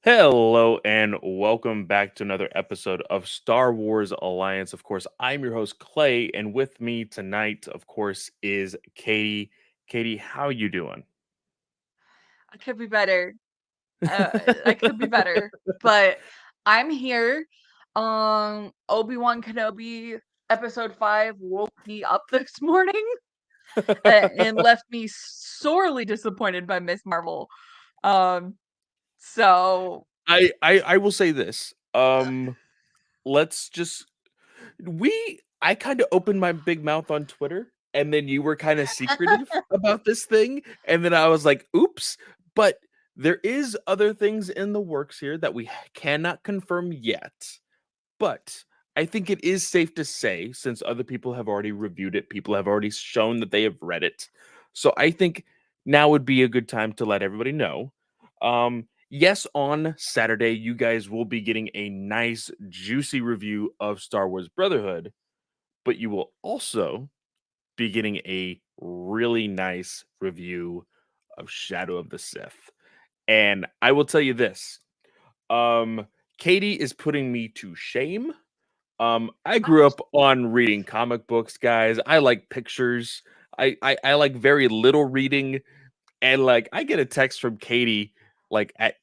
Hello and welcome back to another episode of Star Wars Alliance. Of course, I'm your host Clay, and with me tonight, of course, is Katie. Katie, how you doing? I could be better. I could be better, but I'm here. Obi-Wan Kenobi episode 5 woke me up this morning and left me sorely disappointed by Miss Marvel. Um, so I will say this. Let's just I kind of opened my big mouth on Twitter, and then you were kind of secretive about this thing, and then I was like, "Oops!" But there is other things in the works here that we cannot confirm yet. But I think it is safe to say, since other people have already reviewed it, people have already shown that they have read it. So I think now would be a good time to let everybody know. Yes, on Saturday, you guys will be getting a nice, juicy review of Star Wars Brotherhood, but you will also be getting a really nice review of Shadow of the Sith. And I will tell you this. Katie is putting me to shame. I grew up on reading comic books, guys. I like pictures. I like very little reading, and like I get a text from Katie like at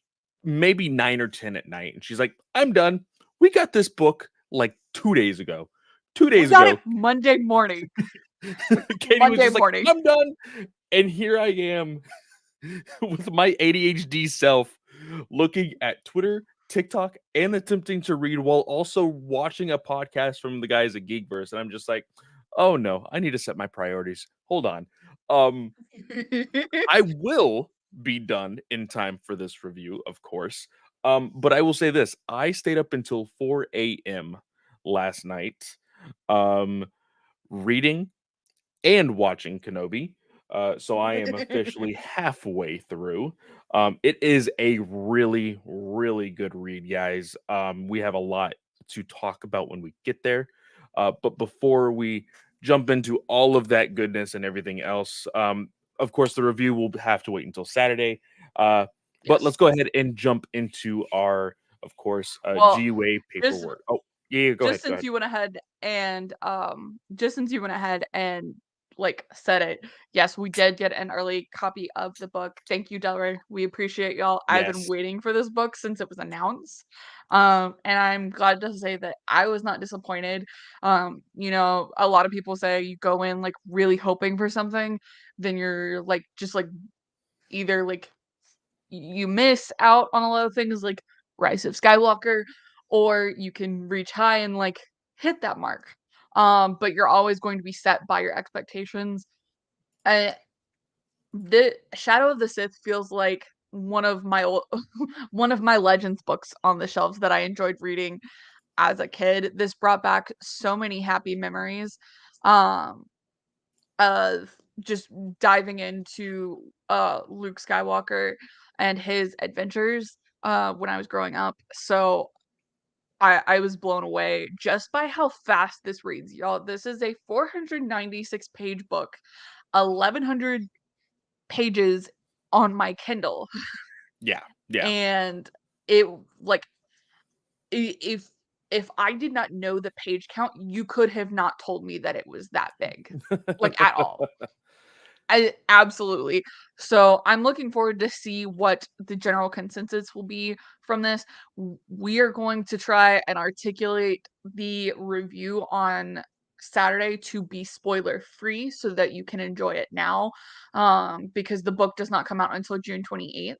maybe 9 or 10 at night, and she's like, "I'm done. We got this book like 2 days ago. Two we days got it ago." Monday morning. Katie was Monday just like, morning. "I'm done," and here I am with my ADHD self looking at Twitter, TikTok, and attempting to read while also watching a podcast from the guys at GeekVerse. And I'm just like, oh no, I need to set my priorities. Hold on. Um, I will be done in time for this review, of course. But I will say this: I stayed up until 4 a.m. last night, um, reading and watching Kenobi. So I am officially halfway through. It is a really, really good read, guys. We have a lot to talk about when we get there. But before we jump into all of that goodness and everything else, of course, the review will have to wait until Saturday. Uh, but let's Yes. go ahead and jump into our, of course, Well, G-Way just paperwork. Oh, yeah, go ahead, just go since ahead. you went ahead and just since you went ahead and like said it, yes, we did get an early copy of the book. Thank you, Delray. We appreciate y'all. I've been Yes. waiting for this book since it was announced. And I'm glad to say that I was not disappointed. A lot of people say you go in like really hoping for something, then you're like just like either like you miss out on a lot of things like Rise of Skywalker, or you can reach high and like hit that mark. But you're always going to be set by your expectations. Uh, the Shadow of the Sith feels like one of my one of my Legends books on the shelves that I enjoyed reading as a kid. This brought back so many happy memories. Um, of just diving into Luke Skywalker and his adventures when I was growing up. So I was blown away just by how fast this reads, y'all. This is a 496 page book, 1100 pages on my Kindle. Yeah, yeah. And it like if I did not know the page count, you could have not told me that it was that big. Like at all. I absolutely. So I'm looking forward to see what the general consensus will be from this. We are going to try and articulate the review on Saturday to be spoiler free so that you can enjoy it now. Because the book does not come out until June 28th.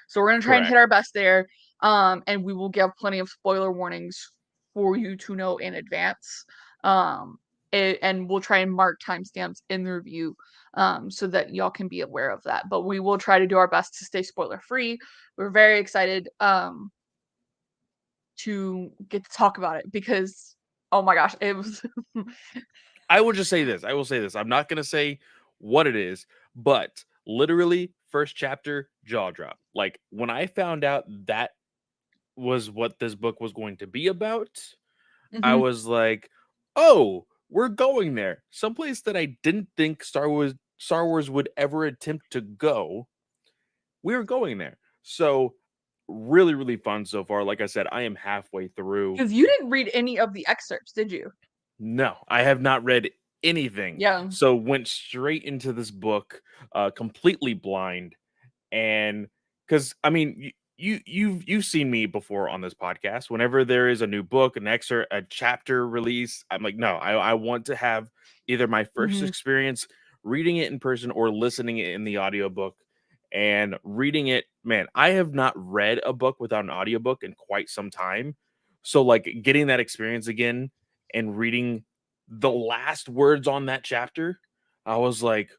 So we're gonna try and hit Correct. our best there. And we will give plenty of spoiler warnings for you to know in advance. Um, and we'll try and mark timestamps in the review so that y'all can be aware of that. But we will try to do our best to stay spoiler free. We're very excited to get to talk about it because oh my gosh, it was I will just say this. I will say this. I'm not going to say what it is, but literally first chapter jaw drop. Like when I found out that was what this book was going to be about, I Mhm. was like, "Oh, we're going there. Someplace that I didn't think Star Wars would ever attempt to go. We're going there." So really, really fun so far. Like I said, I am halfway through. Because you didn't read any of the excerpts, did you? No, I have not read anything. Yeah. So went straight into this book, completely blind. And because I mean, you've seen me before on this podcast. Whenever there is a new book, an excerpt, a chapter release, I'm like, no, I want to have either my first Mhm. experience reading it in person or listening it in the audiobook. And reading it, man, I have not read a book without an audiobook in quite some time. So like getting that experience again and reading the last words on that chapter, I was like,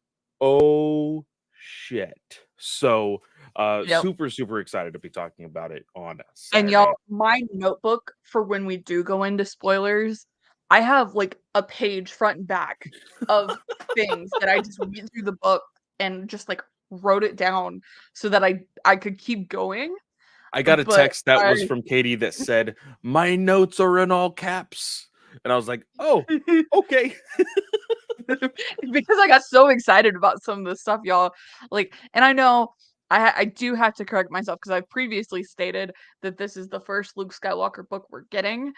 oh shit. So Yep. super, super excited to be talking about it on And y'all, Saturday. my notebook for when we do go into spoilers, I have like a page front and back of things that I just went through the book and just like wrote it down so that I could keep going. I got a But text that I was from Katie that said, my notes are in all caps. And I was like, oh, okay. because I got so excited about some of this stuff, y'all. Like, and I know I do have to correct myself because I've previously stated that this is the first Luke Skywalker book we're getting.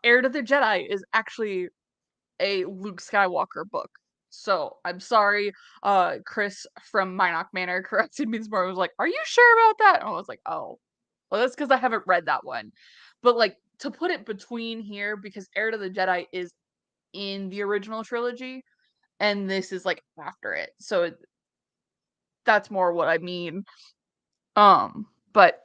Heir to the Jedi is actually a Luke Skywalker book. So I'm sorry, Chris from Minot Manor corrected me this morning. Was like, "Are you sure about that?" And I was like, "Oh, well, that's because I haven't read that one." But like to put it between here because Heir to the Jedi is in the original trilogy and this is like after it. So that's more what I mean. But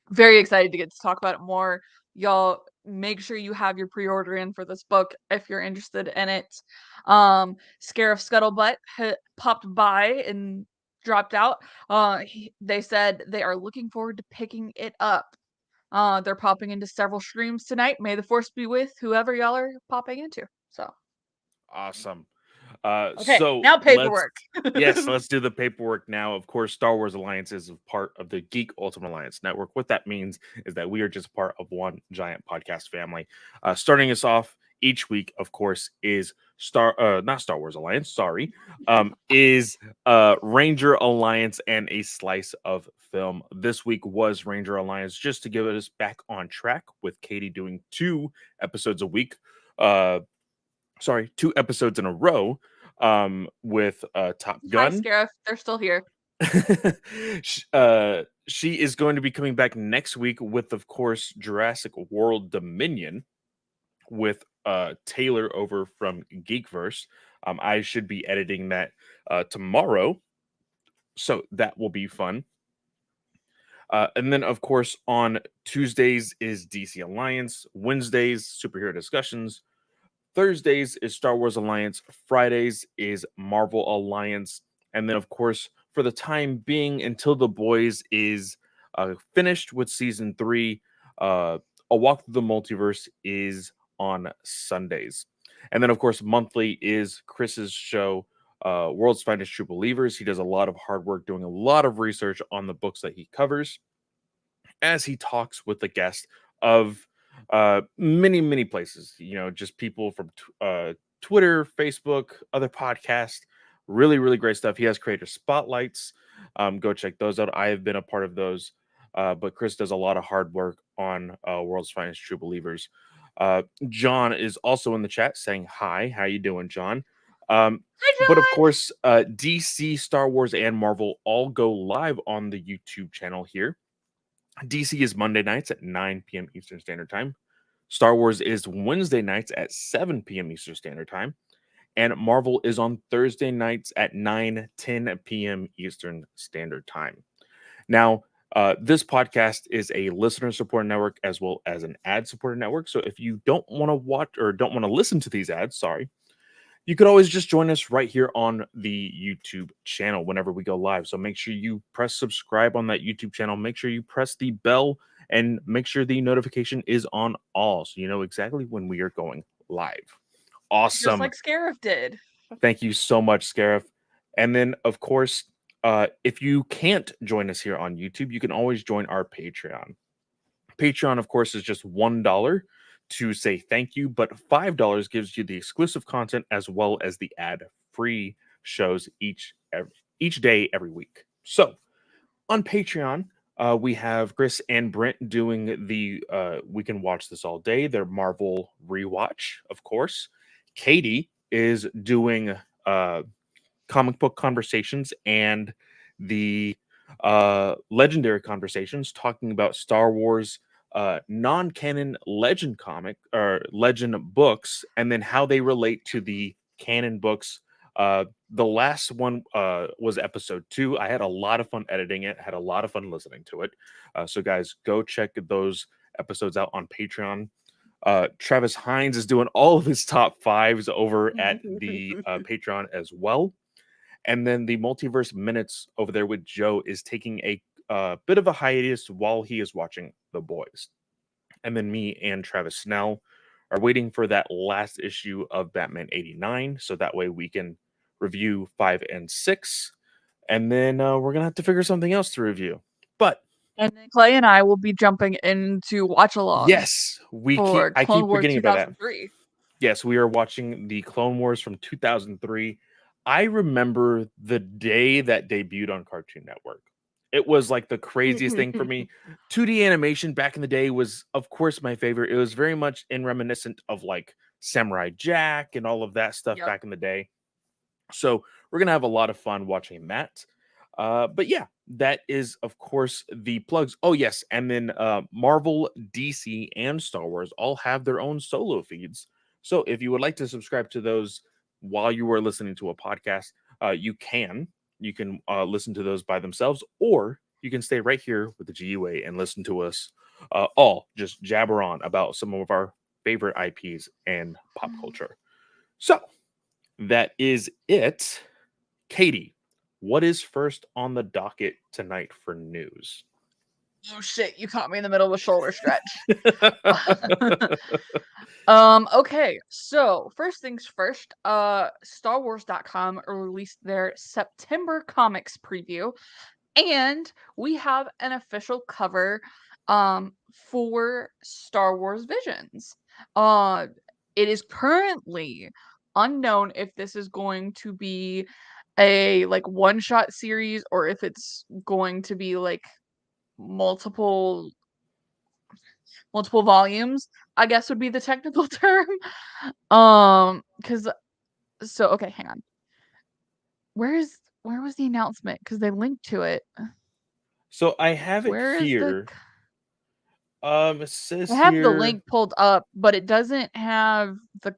very excited to get to talk about it more. Y'all make sure you have your pre-order in for this book if you're interested in it. Scarif Scuttlebutt popped by and dropped out. They said they are looking forward to picking it up. They're popping into several streams tonight. May the force be with whoever y'all are popping into. So Awesome. okay, So now let's paperwork. yes, let's do the paperwork now. Of course, Star Wars Alliance is a part of the Geek Ultimate Alliance Network. What that means is that we are just part of one giant podcast family. Starting us off each week, of course, is not Star Wars Alliance, sorry, is Ranger Alliance and a slice of film. This week was Ranger Alliance, just to get us back on track with Katie doing 2 episodes a week. Uh, 2 episodes in a row with Top Hi, Gun. Scarif. They're still here. She is going to be coming back next week with, of course, Jurassic World Dominion with Taylor over from Geekverse. I should be editing that tomorrow, so that will be fun. And then, of course, on Tuesdays is DC Alliance, Wednesdays, superhero discussions, Thursdays is Star Wars Alliance, Fridays is Marvel Alliance, and then of course, for the time being, until the boys is finished with season 3, A Walk Through the Multiverse is on Sundays, and then of course, monthly is Chris's show, World's Finest True Believers. He does a lot of hard work, doing a lot of research on the books that he covers as he talks with the guest of many places, just people from Twitter, Facebook, other podcasts. Really, really great stuff. He has creator spotlights. Go check those out. I have been a part of those. But Chris does a lot of hard work on World's Finest True Believers. John is also in the chat saying hi. How you doing, John? Hi, But of John. course, DC, Star Wars, and Marvel all go live on the YouTube channel here. DC is Monday nights at 9 p.m. Eastern Standard Time. Star Wars is Wednesday nights at 7 p.m. Eastern Standard Time. And Marvel is on Thursday nights at 9:10 p.m. Eastern Standard Time. Now, this podcast is a listener supported network as well as an ad supported network. So if you don't want to watch or don't want to listen to these ads, sorry, you could always just join us right here on the YouTube channel whenever we go live. So make sure you press subscribe on that YouTube channel. Make sure you press the bell and make sure the notification is on all so you know exactly when we are going live. Just Awesome. like Scarif did. Thank you so much, Scarif. And then, of course, if you can't join us here on YouTube, you can always join our Patreon. Patreon, of course, is just $1 to say thank you, but $5 gives you the exclusive content as well as the ad-free shows each day, every week. So on Patreon, We have Chris and Brent doing the We Can Watch This All Day, their Marvel rewatch, of course. Katie is doing comic book conversations and the legendary conversations talking about Star Wars non-canon legend comic or legend books and then how they relate to the canon books. The last one was episode 2. I had a lot of fun editing it, had a lot of fun listening to it. So guys, go check those episodes out on Patreon. Travis Hines is doing all of his top fives over at the Patreon as well. And then the Multiverse Minutes over there with Joe is taking a bit of a hiatus while he is watching The Boys. And then me and Travis Snell are waiting for that last issue of Batman 89. So that way we can review 5 and 6. And then we're going to have to figure something else to review. But And then Clay and I will be jumping into watch-alongs yes, for I Clone keep Wars forgetting about that. 2003. Yes, we are watching the Clone Wars from 2003. I remember the day that debuted on Cartoon Network. It was like the craziest thing for me. 2D animation back in the day was, of course, my favorite. It was very much in reminiscent of like Samurai Jack and all of that stuff Yep. back in the day. So we're gonna have a lot of fun watching that. But yeah, that is of course the plugs. Oh yes, and then Marvel, DC, and Star Wars all have their own solo feeds. So if you would like to subscribe to those while you are listening to a podcast, you can. You can listen to those by themselves, or you can stay right here with the GUA and listen to us all just jabber on about some of our favorite IPs and pop culture. So that is it. Katie, what is first on the docket tonight for news? Oh shit, you caught me in the middle of a shoulder stretch. Okay, so first things first, StarWars.com released their September comics preview, and we have an official cover for Star Wars Visions. Uh it is currently unknown if this is going to be a like one-shot series or if it's going to be like multiple multiple volumes, I guess would be the technical term. Cuz so okay, hang on. Where was the announcement? Cuz they linked to it. So I have it Where is the here. It I says have the here. link pulled up, but it doesn't have the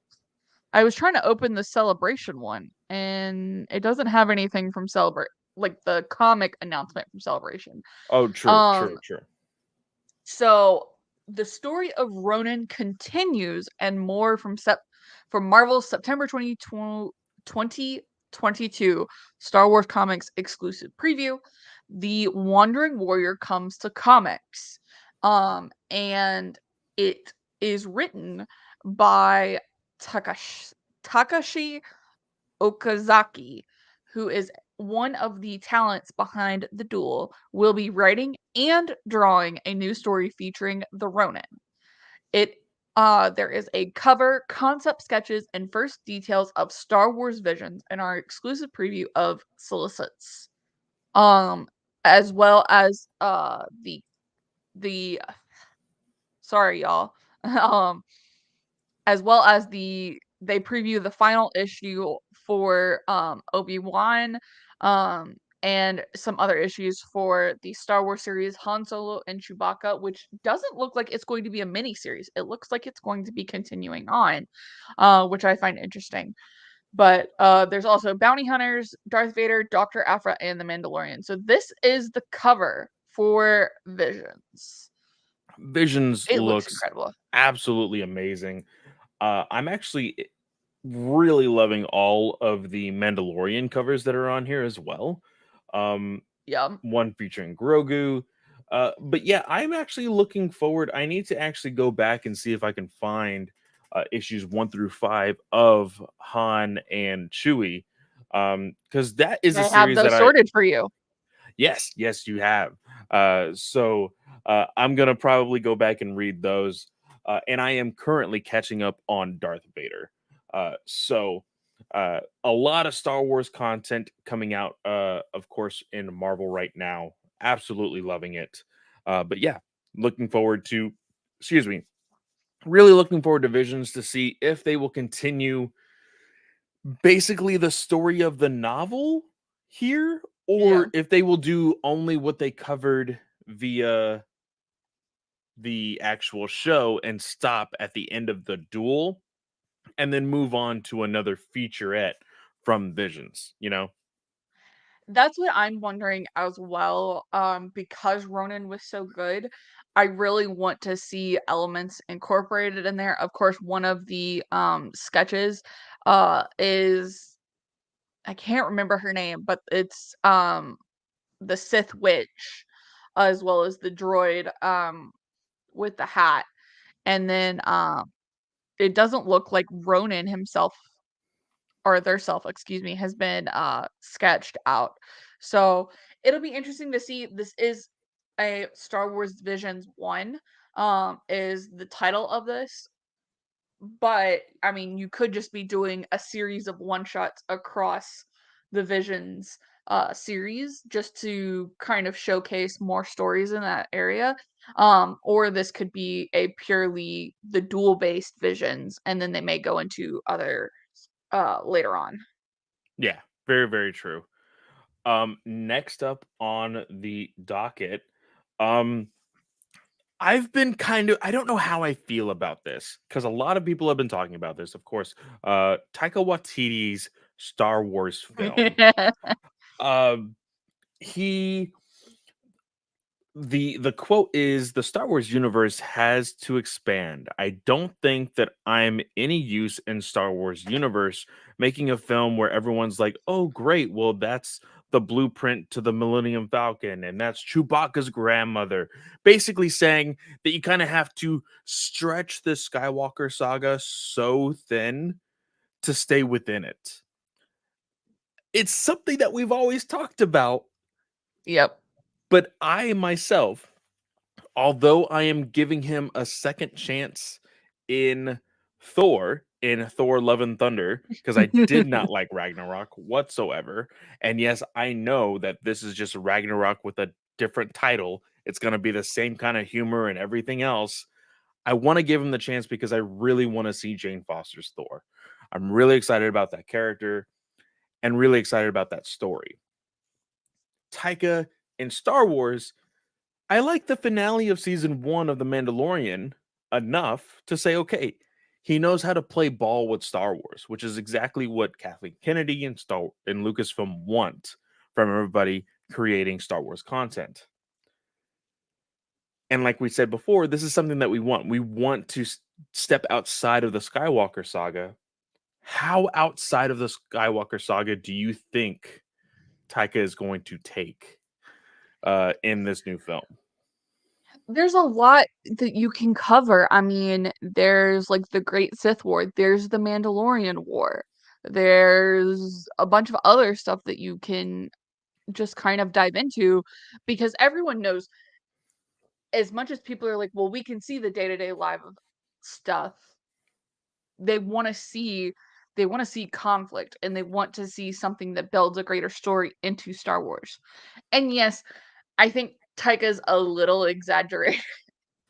I was trying to open the celebration one and it doesn't have anything from celebrate like the comic announcement from celebration. Oh, true, Um true, true. So the story of Ronan continues and more from Marvel's September 2022 Star Wars Comics exclusive preview. The Wandering Warrior comes to comics. And it is written by Takashi Okazaki, who is one of the talents behind The Duel, will be writing and drawing a new story featuring the Ronin. It there is a cover, concept sketches, and first details of Star Wars Visions in our exclusive preview of Solicits. Um as well as the sorry y'all. um as well as they preview the final issue for Obi-Wan and some other issues for the Star Wars series Han Solo and Chewbacca, which doesn't look like it's going to be a mini series. It looks like it's going to be continuing on, which I find interesting. But there's also Bounty Hunters, Darth Vader, Dr. Aphra, and the Mandalorian. So this is the cover for Visions. Visions It looks looks incredible. absolutely amazing. I'm actually really loving all of the Mandalorian covers that are on here as well. Um, Yeah. one featuring Grogu. But yeah, I'm actually looking forward. I need to actually go back and see if I can find issues 1 through 5 of Han and Chewie. Because that is a I have series that those I sorted for you. yes, yes, you have. I'm gonna probably go back and read those. And I am currently catching up on Darth Vader. A lot of Star Wars content coming out, of course, in Marvel right now absolutely loving it. But yeah, looking forward to, excuse me, really looking forward to Visions to see if they will continue basically the story of the novel here, Yeah. or if they will do only what they covered via the actual show and stop at the end of the duel and then move on to another featurette from Visions, you know? That's what I'm wondering as well, because Ronan was so good, I really want to see elements incorporated in there. Of course, one of the, sketches, is I can't remember her name, but it's, the Sith Witch, as well as the droid, with the hat, and then, it doesn't look like Ronan himself or their self, excuse me, has been sketched out. So it'll be interesting to see. This is a Star Wars Visions 1, is the title of this. But I mean, you could just be doing a series of one shots across the Visions series just to kind of showcase more stories in that area. Or this could be a purely the dual based visions, and then they may go into other later on. Yeah, very, very true. Next up on the docket, um, I've been kind of, I don't know how I feel about this because a lot of people have been talking about this. Of course, Taika Waititi's Star Wars film. Um, he the quote is the Star Wars universe has to expand. I don't think that I'm any use in Star Wars universe making a film where everyone's like, "Oh great, well that's the blueprint to the Millennium Falcon and that's Chewbacca's grandmother." Basically saying that you kind of have to stretch the Skywalker saga so thin to stay within it. It's something that we've always talked about, Yep. but I myself, although I am giving him a second chance in in Thor Love and Thunder, because I did not like Ragnarok whatsoever. And yes, I know that this is just Ragnarok with a different title. It's going to be the same kind of humor and everything else. I want to give him the chance because I really want to see Jane Foster's Thor. I'm really excited about that character and really excited about that story. Taika in Star Wars, I like the finale of season 1 of The Mandalorian enough to say, okay, he knows how to play ball with Star Wars, which is exactly what Kathleen Kennedy and Lucasfilm want from everybody creating Star Wars content. And like we said before, this is something that we want. We want to step outside of the Skywalker saga. How outside of the Skywalker saga do you think Taika is going to take in this new film? There's a lot that you can cover. I mean, there's like the Great Sith War, there's the Mandalorian War, there's a bunch of other stuff that you can just kind of dive into because everyone knows as much as people are like, well, we can see the day-to-day live stuff. They want to see conflict and they want to see something that builds a greater story into Star Wars. And yes, I think Taika's a little exaggerated.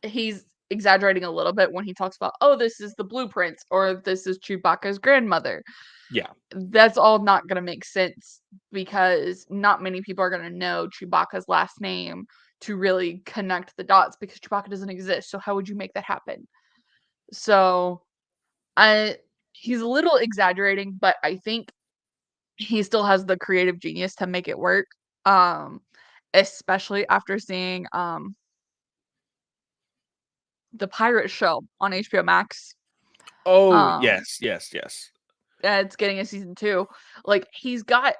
He's exaggerating a little bit when he talks about, "Oh, this is the blueprints," or "This is Chewbacca's grandmother." Yeah, That's all not gonna make sense because not many people are gonna know Chewbacca's last name to really connect the dots because Chewbacca doesn't exist, so how would you make that happen? So, I he's a little exaggerating, but I think he still has the creative genius to make it work, um, especially after seeing, the pirate show on HBO Max. oh, Um, yes, yes, yes. it's getting a season 2. Like, he's got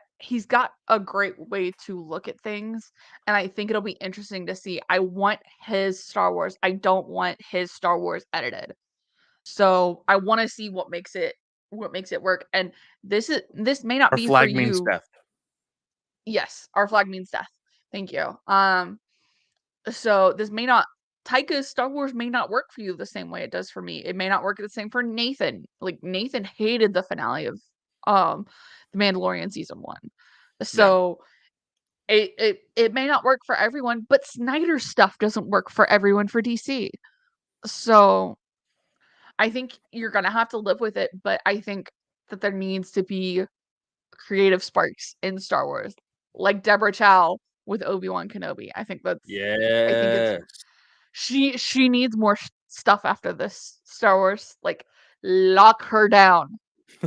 a great way to look at things, and I think it'll be interesting to see. I want his Star Wars. I don't want his Star Wars edited. So, I wanna see what makes it work, and this may not Our be for flag means you. death. Yes, our flag means death. Thank you. So this may not Taika's Star Wars may not work for you the same way it does for me. It may not work the same for Nathan. Like Nathan hated the finale of um The Mandalorian season 1. Yeah. So it may not work for everyone, but Snyder's stuff doesn't work for everyone for DC. So I think you're gonna have to live with it, but I think that there needs to be creative sparks in Star Wars, like Deborah Chow with Obi-Wan Kenobi. I think it's Yes. she needs more stuff after this Star Wars. Like, lock her down,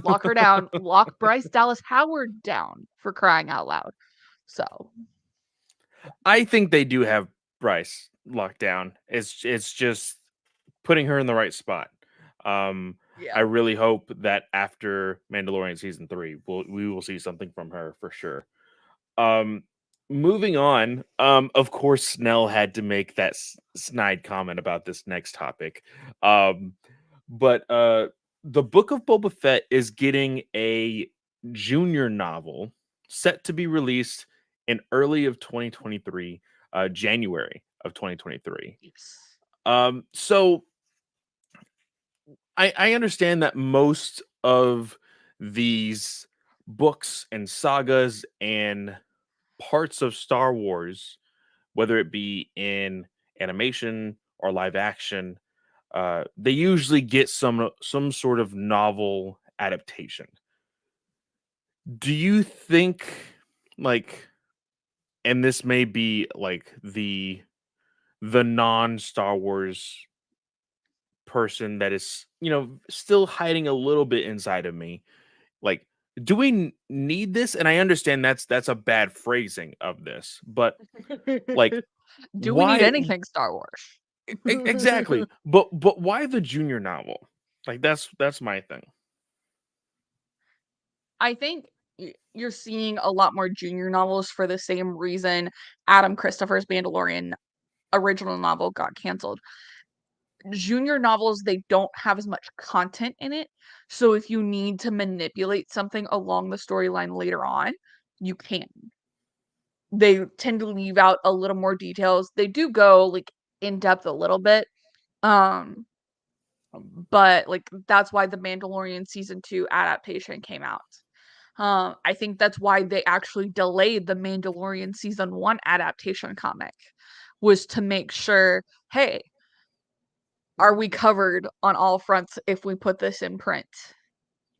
lock Bryce Dallas Howard down, for crying out loud. So I think they do have Bryce locked down. It's just putting her in the right spot. Um, I yeah. really hope that after Mandalorian season 3, we will see something from her for sure. Um, moving on. Of course, Snell had to make that snide comment about this next topic. Um, but the Book of Boba Fett is getting a junior novel set to be released in early of 2023, January of 2023. Yes. So I understand that most of these books and sagas and parts of Star Wars, whether it be in animation or live action, they usually get some sort of novel adaptation. Do you think, like, and this may be like the non Star Wars person that is, still hiding a little bit inside of me, like, do we need this? And I understand that's a bad phrasing of this, but like, Do we need why? anything Star Wars? Exactly. But why the junior novel? Like, that's my thing. I think you're seeing a lot more junior novels for the same reason Adam Christopher's Mandalorian original novel got canceled. Junior novels, they don't have as much content in it. So if you need to manipulate something along the storyline later on, you can. They tend to leave out a little more details. They do go like in depth a little bit. Um, but like that's why the Mandalorian season 2 adaptation came out. I think that's why they actually delayed the Mandalorian season 1 adaptation comic, was to make sure, hey, are we covered on all fronts if we put this in print? Yeah,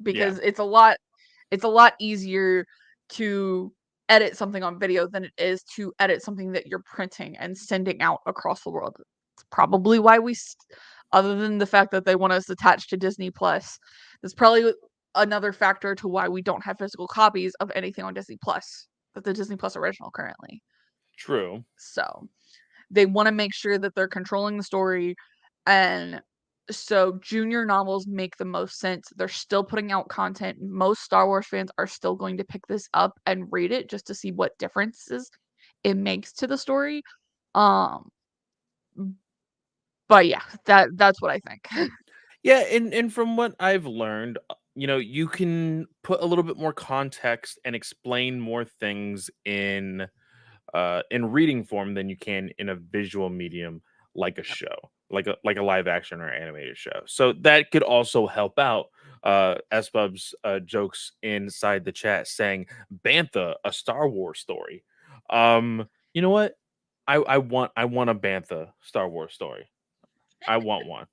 Because it's a lot easier to edit something on video than it is to edit something that you're printing and sending out across the world. It's probably why other than the fact that they want us attached to Disney Plus, that's probably another factor to why we don't have physical copies of anything on Disney Plus, the Disney Plus original currently. true. So they want to make sure that they're controlling the story, and so junior novels make the most sense. They're still putting out content. Most Star Wars fans are still going to pick this up and read it just to see what differences it makes to the story. Um, but yeah, that's what I think. Yeah, and from what I've learned, you can put a little bit more context and explain more things in reading form than you can in a visual medium like a Yep. show, like a live action or animated show. So that could also help out. SBub's jokes inside the chat saying Bantha, a Star Wars story. You know what? I want a Bantha Star Wars story. I want one.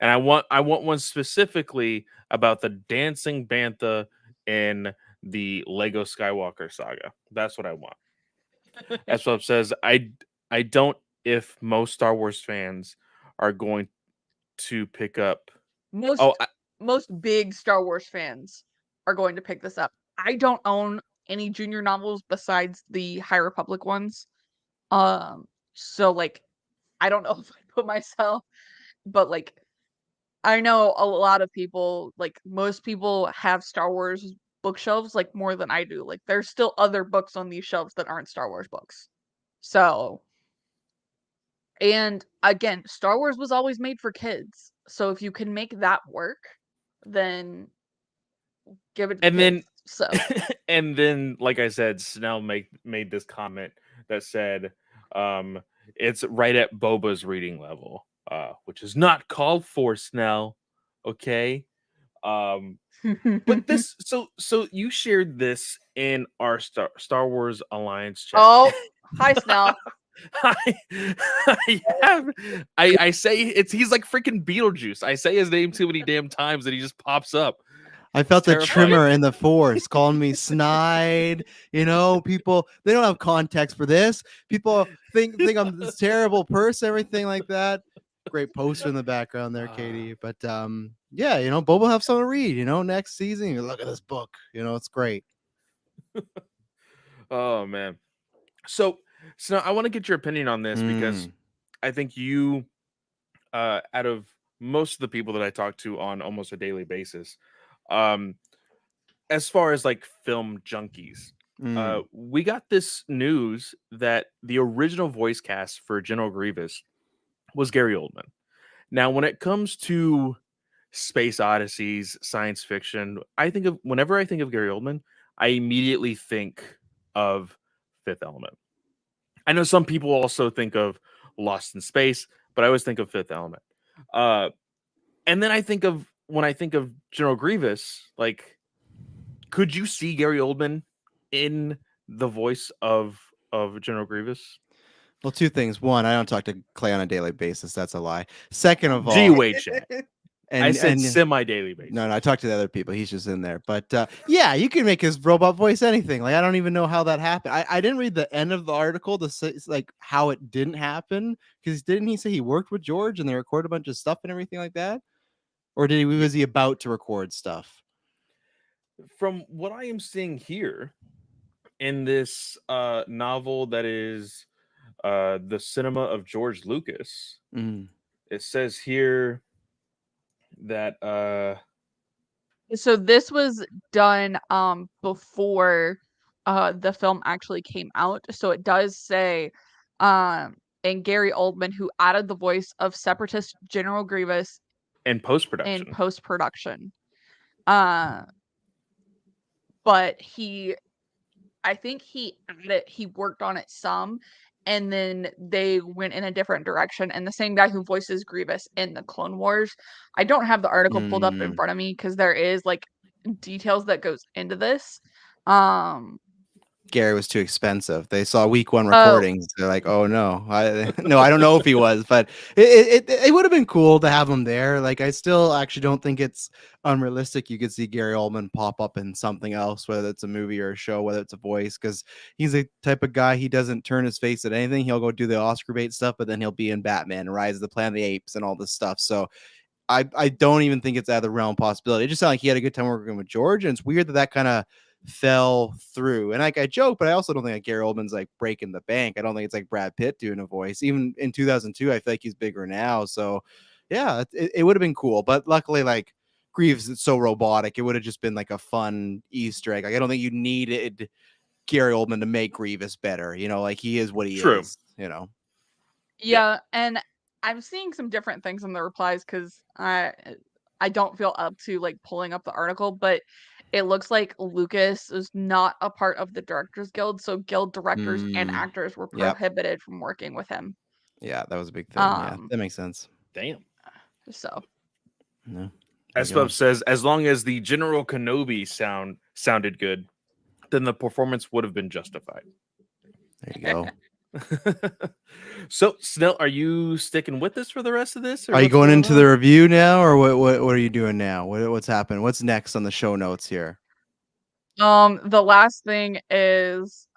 And I want one specifically about the dancing bantha in the Lego Skywalker saga. That's what I want. As Philip says, I don't if most Star Wars fans are going to pick up. Oh, most most big Star Wars fans are going to pick this up. I don't own any junior novels besides the High Republic ones. Um, so like I don't know if I put myself, but like I know a lot of people, like most people have Star Wars bookshelves like more than I do. Like there's still other books on these shelves that aren't Star Wars books. So, and again, Star Wars was always made for kids. So if you can make that work, then give it to the and then kids. So, and then, like I said, Snell made this comment that said, um, it's right at Boba's reading level, which is not called for, Snell. Okay. Um, but this, so you shared this in our Star Wars Alliance chat. Oh, hi, Snell. I, I say he's like freaking Beetlejuice. I say his name too many damn times and he just pops up. I felt the terrifying. trimmer in the force calling me snide. You know, people they don't have context for this. People think I'm this terrible person, everything like that. Great poster in the background there, Katie. But yeah, you know, Boba will have something to read. You know, next season, you look at this book. You know, it's great. Oh man. So now I want to get your opinion on this because I think you, out of most of the people that I talk to on almost a daily basis, as far as like film junkies, we got this news that the original voice cast for General Grievous was Gary Oldman. Now, when it comes to space odysseys, science fiction, whenever I think of Gary Oldman, I immediately think of Fifth Element. I know some people also think of Lost in Space, but I always think of Fifth Element. And then when I think of General Grievous, like, could you see Gary Oldman in the voice of General Grievous? Well, two things. One, I don't talk to Clay on a daily basis. That's a lie. Second of all, Gee, wait, chat. and I said semi-daily basis. No, I talked to the other people. He's just in there. But yeah, you can make his robot voice anything. Like, I don't even know how that happened. I didn't read the end of the article to say like how it didn't happen, because didn't he say he worked with George and they recorded a bunch of stuff and everything like that? Or was he about to record stuff? From what I am seeing here in this novel that is The Cinema of George Lucas, it says here that So this was done before the film actually came out. So it does say and Gary Oldman, who added the voice of Separatist General Grievous in post-production. But I think he worked on it some, and then they went in a different direction. And the same guy who voices Grievous in the Clone Wars, I don't have the article pulled up in front of me because there is like details that goes into this. Gary was too expensive. They saw week one recordings. They're like, oh no, I don't know if he was, but it would have been cool to have him there. Like, I still actually don't think it's unrealistic. You could see Gary Oldman pop up in something else, whether it's a movie or a show, whether it's a voice, because he's a type of guy, he doesn't turn his face at anything. He'll go do the Oscar bait stuff, but then he'll be in Batman, Rise of the Planet of the Apes, and all this stuff. So I don't even think it's out of the realm possibility. It just sounded like he had a good time working with George, and it's weird that kind of fell through. And like, I joke, but I also don't think like Gary Oldman's like breaking the bank. I don't think it's like Brad Pitt doing a voice. Even in 2002, I feel like he's bigger now. So yeah, it would have been cool. But luckily, like, Greaves is so robotic, it would have just been like a fun Easter egg. Like, I don't think you needed Gary Oldman to make Grievous better. You know, like, he is what he is. You know. Yeah, and I'm seeing some different things in the replies because I don't feel up to like pulling up the article, but it looks like Lucas is not a part of the Directors Guild, so guild directors and actors were prohibited from working with him. Yeah, that was a big thing. Yeah, that makes sense. Damn. So, no. Espub says, as long as the General Kenobi sounded good, then the performance would have been justified. There you go. So, Snell, are you sticking with this for the rest of this? Or are you going into the review now, or what are you doing now? What's happening? What's next on the show notes here? The last thing is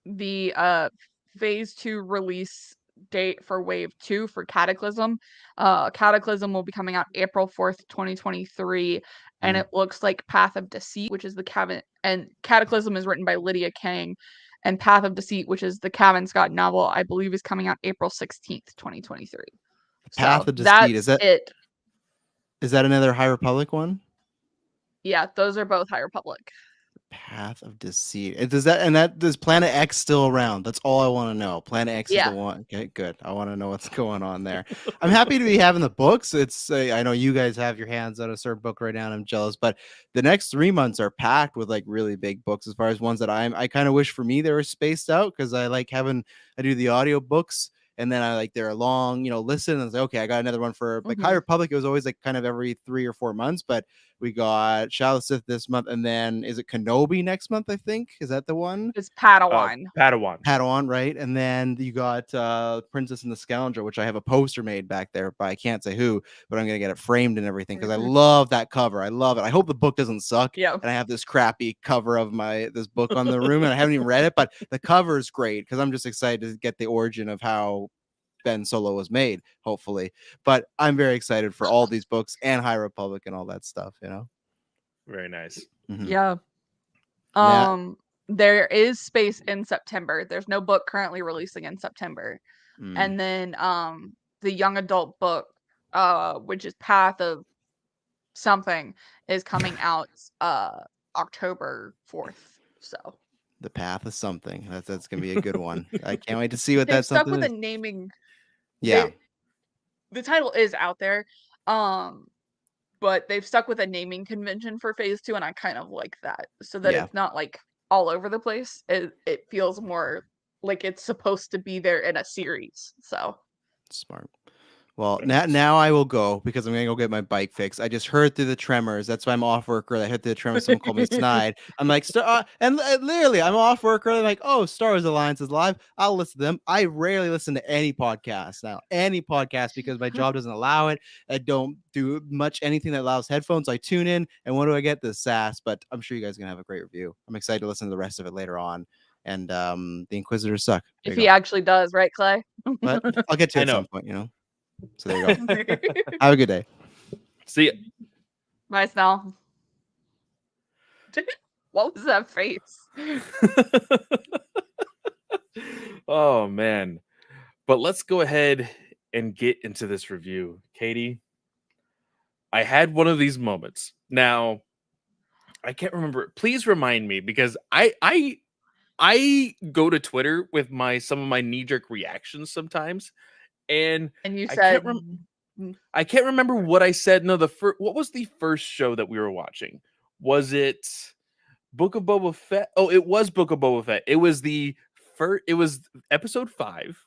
the phase 2 release date for wave 2 for Cataclysm. Cataclysm will be coming out April 4th, 2023, and it looks like Path of Deceit, which is and Cataclysm is written by Lydia Kang, and Path of Deceit, which is the Cavan Scott novel, I believe is coming out April 16th, 2023. Path of Deceit, is that another High Republic one? Yeah, those are both High Republic. Path of Deceit. Does Planet X still around? That's all I want to know. Planet X is the one. Okay, good. I want to know what's going on there. I'm happy to be having the books. It's I know you guys have your hands on a certain book right now, and I'm jealous. But the next 3 months are packed with like really big books. As far as ones that I kind of wish for me they were spaced out, because I do the audio books. And then they're long, listen, and it's like, okay, I got another one for like High Republic. It was always like kind of every 3 or 4 months, but We got Shadow of the Sith this month, and then is it Kenobi next month? I think is that the one. It's Padawan. Padawan, right? And then you got Princess and the Scoundrel, which I have a poster made back there, but I can't say who, but I'm gonna get it framed and everything because I love that cover. I love it. I hope the book doesn't suck. Yeah. And I have this crappy cover of this book on the room, and I haven't even read it, but the cover is great because I'm just excited to get the origin of how Ben Solo was made, hopefully. But I'm very excited for all these books and High Republic and all that stuff, Very nice. Mhm. Yeah. Now- There is space in September. There's no book currently releasing in September. Mm. And then the young adult book, which is Path of something, is coming out October 4th. So The Path of Something. That's gonna be a good one. I can't wait to see what they've that stuck something with is. a naming. Yeah. The title is out there. But they've stuck with a naming convention for phase 2, and I kind of like that. So that Yeah. it's not like all over the place. It feels more like it's supposed to be there in a series. So Smart. Well, now I will go because I'm gonna go get my bike fixed. I just heard through the tremors. That's why I'm off work early. I heard through the tremors. Someone called me snide. I'm like, and literally, I'm off work early. Like, oh, Star Wars Alliance is live. I'll listen to them. I rarely listen to any podcast now, because my job doesn't allow it. I don't do much anything that allows headphones. I tune in, and what do I get? The SAS. But I'm sure you guys are gonna have a great review. I'm excited to listen to the rest of it later on. And the Inquisitors suck. if he actually does, right, Clay? But I'll get to it at some point, So there you go. Have a good day. See ya. Bye, Snell. What was that face? Oh man. But let's go ahead and get into this review. Katie, I had one of these moments. Now, I can't remember. Please remind me because I go to Twitter with some of my knee-jerk reactions sometimes, and you I said I can't remember what I said. No, what was the first show that we were watching? Was it Book of Boba Fett? Oh, it was Book of Boba Fett. It was the first. It was episode 5.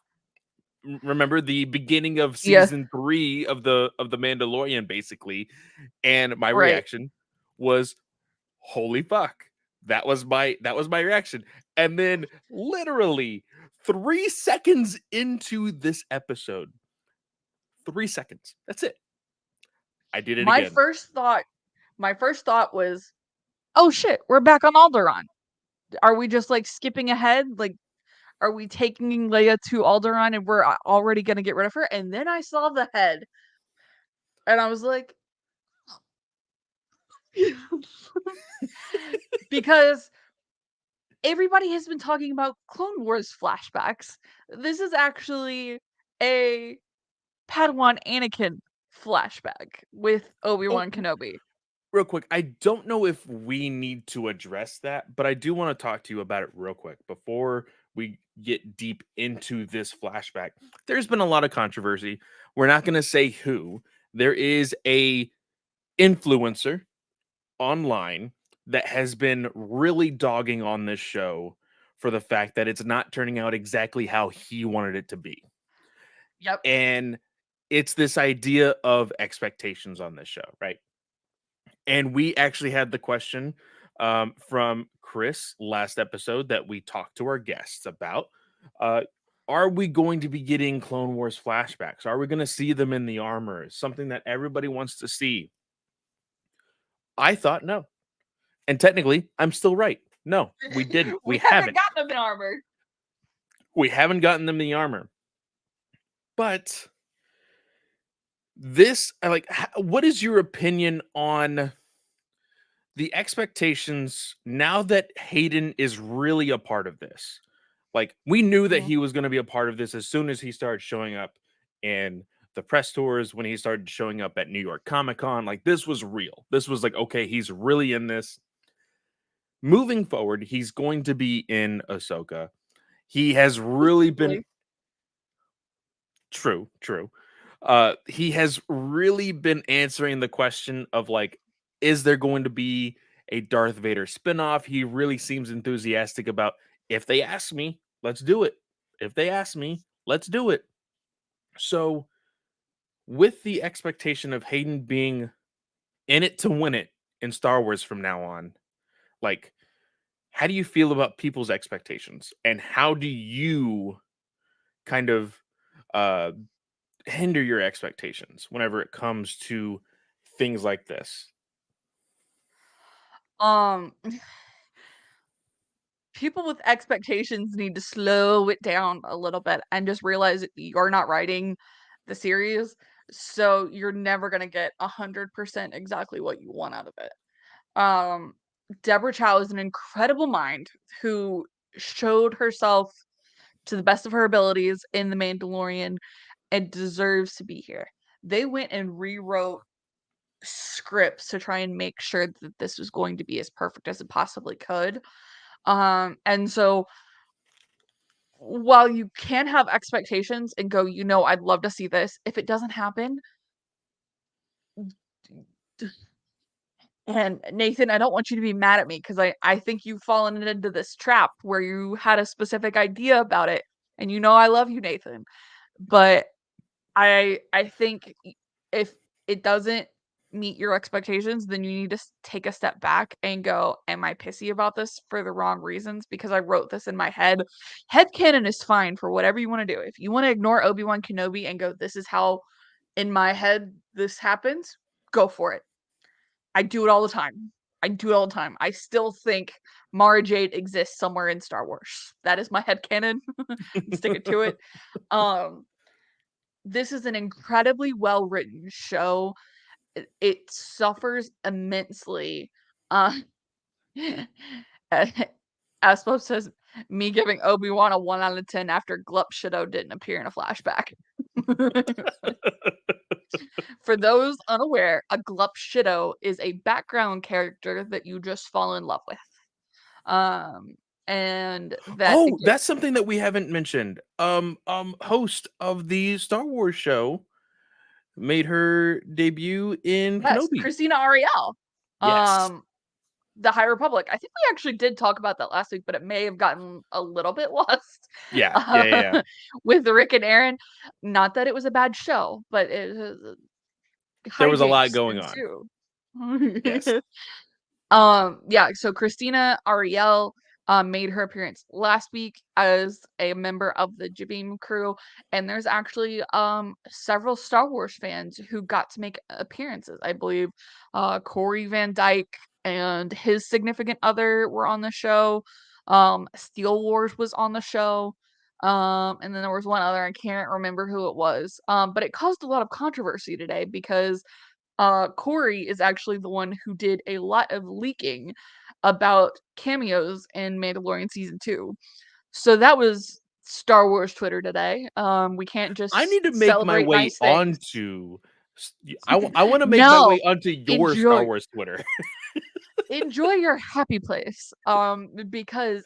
Remember the beginning of season 3 of the Mandalorian, basically, and my reaction was, "Holy fuck!" That was my reaction, and then literally 3 seconds into this episode, 3 seconds. That's it. I did it my again. first thought was, oh shit, we're back on Alderaan. Are we just like skipping ahead? Like, are we taking Leia to Alderaan and we're already gonna get rid of her? And then I saw the head, and I was like, because everybody has been talking about Clone Wars flashbacks. This is actually a Padawan Anakin flashback with Obi-Wan Kenobi. Real quick, I don't know if we need to address that, but I do want to talk to you about it real quick before we get deep into this flashback. There's been a lot of controversy. We're not going to say who. There is a influencer online that has been really dogging on this show for the fact that it's not turning out exactly how he wanted it to be. Yep. And it's this idea of expectations on this show, right? And we actually had the question from Chris last episode that we talked to our guests about. Are we going to be getting Clone Wars flashbacks? Are we going to see them in the armor? Something that everybody wants to see. I thought no. And technically, I'm still right. No, we didn't. We haven't gotten them in armor. We haven't gotten them in the armor. But this, what is your opinion on the expectations now that Hayden is really a part of this? Like, we knew that he was going to be a part of this as soon as he started showing up in the press tours, when he started showing up at New York Comic-Con. Like, this was real. This was like, okay, he's really in this. Moving forward, he's going to be in Ahsoka. He has really been... True. He has really been answering the question of, like, is there going to be a Darth Vader spinoff? He really seems enthusiastic about, if they ask me, let's do it. If they ask me, let's do it. So, with the expectation of Hayden being in it to win it in Star Wars from now on, like, how do you feel about people's expectations, and how do you kind of uh hinder your expectations whenever it comes to things like this? Um, people with expectations need to slow it down a little bit and just realize that you're not writing the series, so you're never gonna get 100% exactly what you want out of it. Um, Deborah Chow is an incredible mind who showed herself to the best of her abilities in The Mandalorian and deserves to be here. They went and rewrote scripts to try and make sure that this was going to be as perfect as it possibly could. And so while you can have expectations and go, I'd love to see this, if it doesn't happen, and Nathan, I don't want you to be mad at me because I think you've fallen into this trap where you had a specific idea about it. And I love you, Nathan. But I think if it doesn't meet your expectations, then you need to take a step back and go, am I pissy about this for the wrong reasons? Because I wrote this in my head. Headcanon is fine for whatever you want to do. If you want to ignore Obi-Wan Kenobi and go, this is how in my head this happens, go for it. I do it all the time. I still think Mara Jade exists somewhere in Star Wars. That is my headcanon. Stick it to it. This is an incredibly well-written show. It suffers immensely. As opposed to me giving Obi-Wan a 1 out of 10 after Glup Shido didn't appear in a flashback. For those unaware, a Glup Shido is a background character that you just fall in love with. And that Oh, that's something that we haven't mentioned. Host of the Star Wars show made her debut in yes, Kenobi. Christina Ariel. Yes. The High Republic. I think we actually did talk about that last week, but it may have gotten a little bit lost. Yeah. With Rick and Aaron. Not that it was a bad show, but There was a lot hijinks going on. ensue. Yes. Yeah, so Christina Ariel made her appearance last week as a member of the Jabim crew, and there's actually several Star Wars fans who got to make appearances. I believe Corey Van Dyke and his significant other were on the show. Steel Wars was on the show. And then there was one other, I can't remember who it was. But it caused a lot of controversy today because Corey is actually the one who did a lot of leaking about cameos in Mandalorian season 2. So that was Star Wars Twitter today. We can't just I need to make my celebrate way nice things. onto. I want to make my way onto your Star Wars Twitter. Enjoy your happy place. Because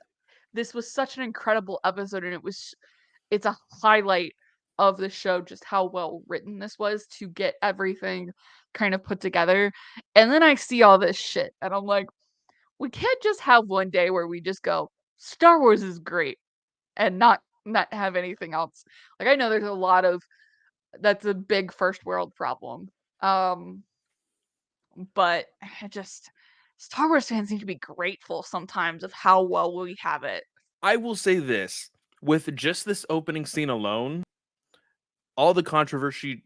this was such an incredible episode, and it's a highlight of the show just how well written this was to get everything kind of put together. And then I see all this shit and I'm like, we can't just have one day where we just go, Star Wars is great and not have anything else. Like I know there's a lot of that's a big first world problem. But just Star Wars fans need to be grateful sometimes of how well we have it. I will say this, with just this opening scene alone, all the controversy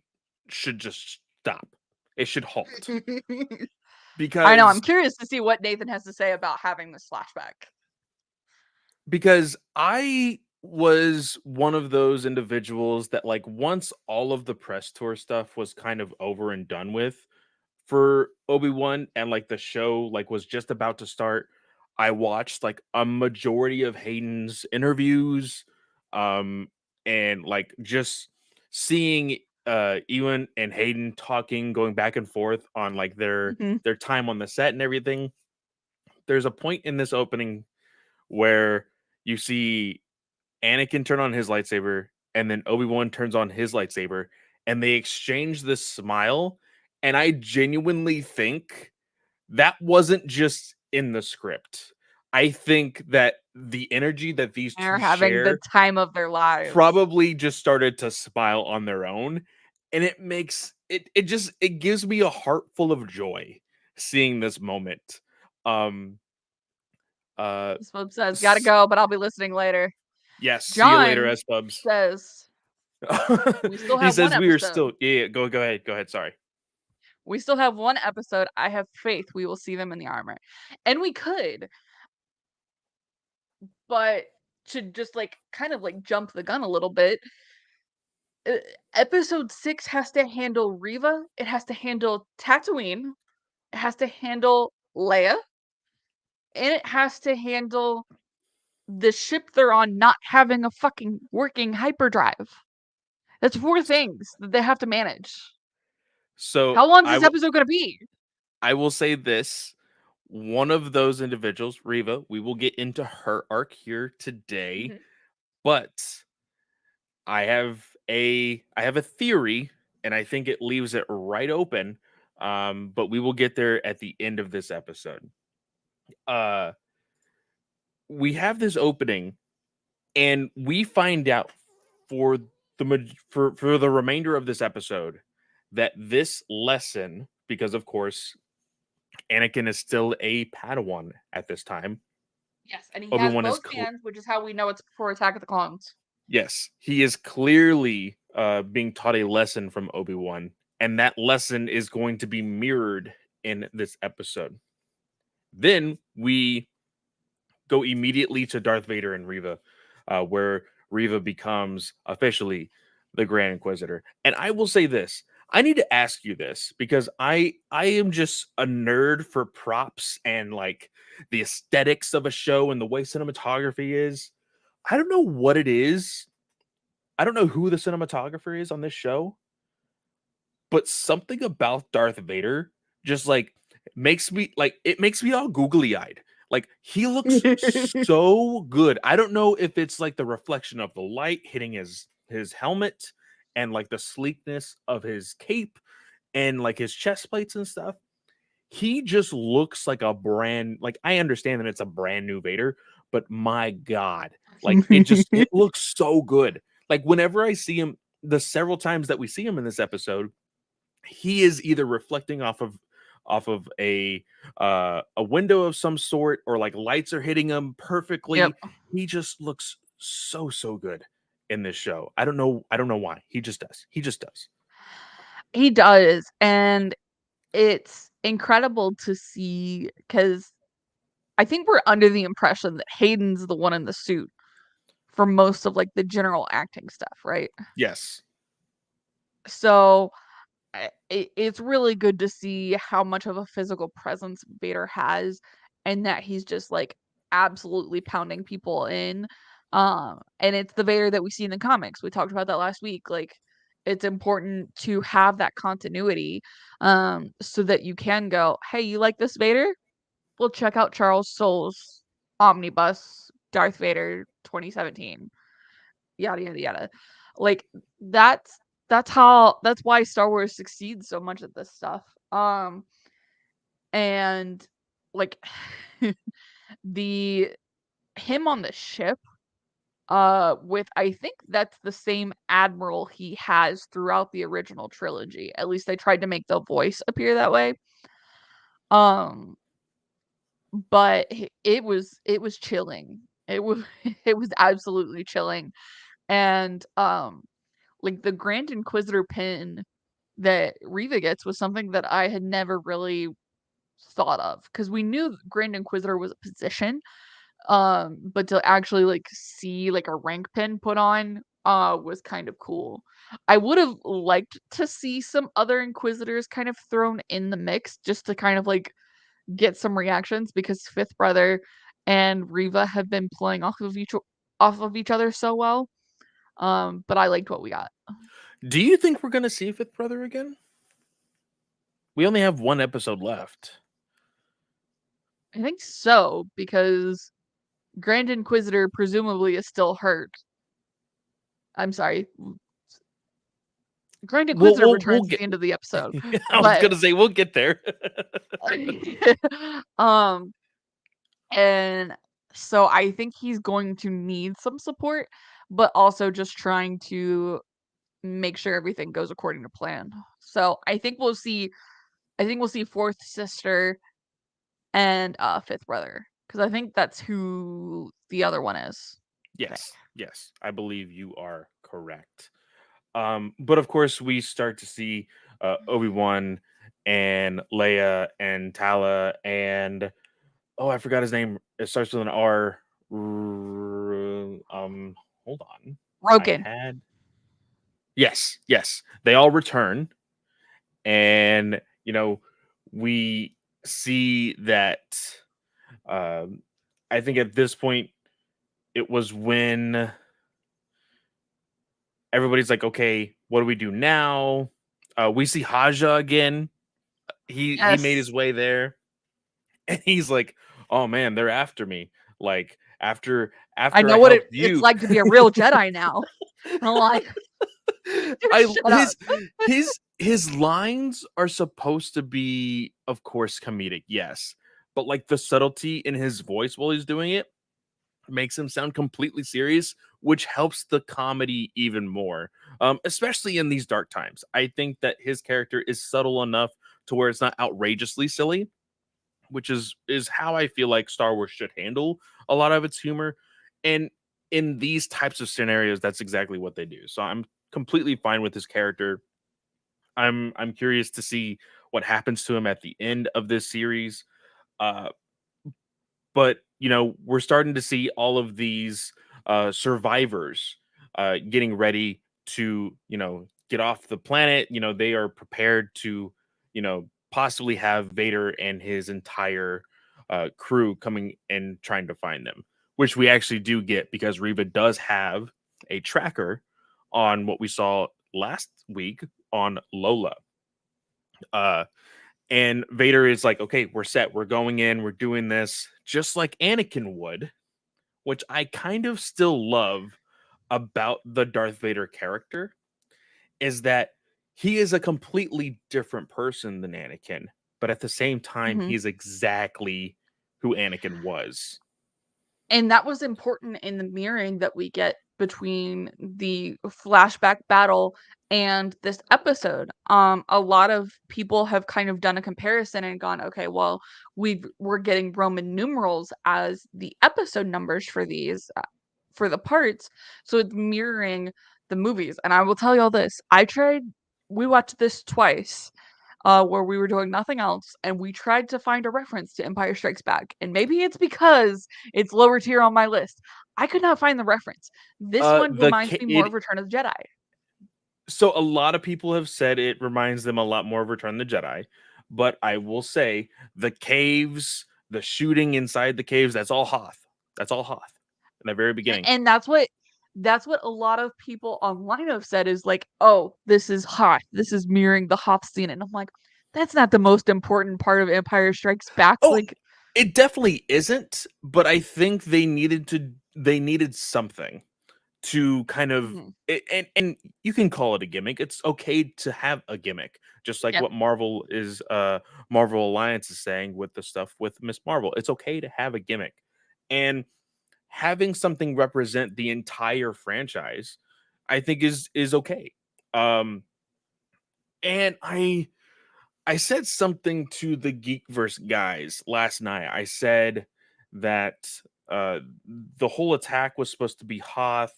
should just stop. It should halt. Because I know, I'm curious to see what Nathan has to say about having this flashback. Because I was one of those individuals that, like, once all of the press tour stuff was kind of over and done with for Obi-Wan and like the show like was just about to start, I watched like a majority of Hayden's interviews, and like just seeing Ewan and Hayden talking, going back and forth on like their time on the set and everything. There's a point in this opening where you see Anakin turn on his lightsaber and then Obi-Wan turns on his lightsaber and they exchange this smile, and I genuinely think that wasn't just in the script. I think that the energy that these They're two having the share time of their lives. probably just started to smile on their own, and it makes it gives me a heart full of joy seeing this moment. Um, Spub says, "Gotta go, but I'll be listening later." yes, see you later, John S Pubs. says, "We still He have one says we are episode. still. Yeah, go ahead. Go ahead. Sorry. We still have one episode. I have faith we will see them in the armor." And we could, but to just like kind of like jump the gun a little bit, uh, episode 6 has to handle Riva, it has to handle Tatooine, it has to handle Leia, and it has to handle the ship they're on not having a fucking working hyperdrive. That's 4 things that they have to manage. So How long is this episode gonna be? I will say this. One of those individuals, Riva, we will get into her arc here today, Mhm. but I have a theory, and I think it leaves it right open. But we will get there at the end of this episode. Uh, we have this opening, and we find out for for the remainder of this episode that this lesson, because of course Anakin is still a Padawan at this time. Yes, and he has Obi-Wan is both hands, which is how we know it's before Attack of the Clones. yes, he is clearly being taught a lesson from Obi-Wan, and that lesson is going to be mirrored in this episode. Then we go immediately to Darth Vader and Riva, where Riva becomes officially the Grand Inquisitor. And I will say this: I need to ask you this because I am just a nerd for props and like the aesthetics of a show and the way cinematography is. I don't know what it is. I don't know who the cinematographer is on this show, but something about Darth Vader just like makes me all googly eyed. Like he looks so good. I don't know if it's like the reflection of the light hitting his helmet and like the sleekness of his cape and like his chest plates and stuff. He just looks like like I understand that it's a brand new Vader, but my god, like it looks so good. Like whenever I see him, the several times that we see him in this episode, he is either reflecting off of a window of some sort or like lights are hitting him Yep. perfectly. He just looks so good in this show. I don't know why. He just does. He just does. He does, and it's incredible to see because I think we're under the impression that Hayden's the one in the suit for most of like the general acting stuff, right? Yes. So it's really good to see how much of a physical presence Vader has and that he's just like absolutely pounding people in. And it's the Vader that we see in the comics. We talked about that last week. Like it's important to have that continuity so that you can go, hey, you like this Vader? Well, check out Charles Soule's Omnibus Darth Vader 2017. Yada yada yada. Like that's that's why Star Wars succeeds so much at this stuff. And like the him on the ship with I think that's the same admiral he has throughout the original trilogy. At least they tried to make the voice appear that way. Um but it was chilling. It was it was absolutely chilling. And like the Grand Inquisitor pin that Riva gets was something that I had never really thought of because we knew Grand Inquisitor was a position, but to actually like see like a rank pin put on was kind of cool. I would have liked to see some other Inquisitors kind of thrown in the mix just to kind of like get some reactions because Fifth Brother and Riva have been playing off of each other so well. But I liked what we got. Do you think we're gonna see Fifth Brother again? We only have one episode left. I think so, because Grand Inquisitor presumably is still hurt. I'm sorry. Grand Inquisitor We'll returns at get. the end of the episode, I was but gonna say we'll get there. um, and so I think he's going to need some support, but also just trying to make sure everything goes according to plan. So I think we'll see I think we'll see fourth sister and fifth brother, because I think that's who the other one is. Yes, I believe you are correct. But of course, we start to see Obi-Wan and Leia and Tala and I forgot his name. It starts with an R. Hold on. I Broken. had yes, they all return, and we see that. I think at this point, it was when everybody's like, "Okay, what do we do now?" We see Haja again. He made his Yes. way there, and he's like, "Oh man, they're after me." Like after I after I know what helped it's you, like to be a real Jedi now. I'm like, I shut up. his lines are supposed to be, of course, comedic, yes, but like the subtlety in his voice while he's doing it makes him sound completely serious, which helps the comedy even more. Especially in these dark times. I think that his character is subtle enough to where it's not outrageously silly, which is how I feel like Star Wars should handle a lot of its humor. And in these types of scenarios, that's exactly what they do. So I'm completely fine with his character. I'm curious to see what happens to him at the end of this series. Uh, but we're starting to see all of these survivors getting ready to get off the planet. They are prepared to possibly have Vader and his entire crew coming and trying to find them, which we actually do get because Riva does have a tracker on what we saw last week on Lola. uh and Vader is like, okay, we're set. We're going in. We're doing this just like Anakin would, which I kind of still love about the Darth Vader character is that he is a completely different person than Anakin, but at the same time, Mhm. he's exactly who Anakin was. And that was important in the mirroring that we get between the flashback battle and this episode. A lot of people have kind of done a comparison and gone, okay, well, we're getting Roman numerals as the episode numbers for these for the parts, so it's mirroring the movies. And I will tell you all this: we watched this twice where we were doing nothing else, and we tried to find a reference to Empire Strikes Back. And maybe it's because it's lower tier on my list. I could not find the reference. This one The reminds me more of Return of the Jedi. So a lot of people have said it reminds them a lot more of Return of the Jedi, but I will say the caves, the shooting inside the caves, that's all Hoth. That's all Hoth in the very beginning. And that's what a lot of people online have said is like, oh, this is hot. This is mirroring the Hoth scene. And I'm like, that's not the most important part of Empire Strikes Back. Oh, Like, it definitely isn't, but I think they needed something to kind of mhm, and you can call it a gimmick. It's okay to have a gimmick, just like yep. what Marvel Alliance is saying with the stuff with Miss Marvel. It's okay to have a gimmick. And having something represent the entire franchise, I think is okay. Um and I said something to the Geekverse guys last night. I said that the whole attack was supposed to be Hoth.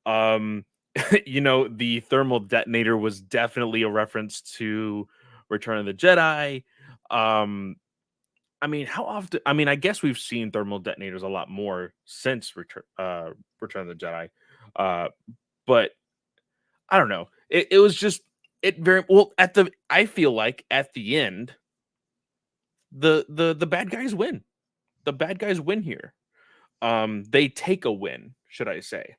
Um, the thermal detonator was definitely a reference to Return of the Jedi. Um, I mean, how often? I mean, I guess we've seen thermal detonators a lot more since Return of the Jedi. Uh, but I don't know. It was just it very well at the. I feel like at the end, the bad guys win. The bad guys win here. They take a win, should I say,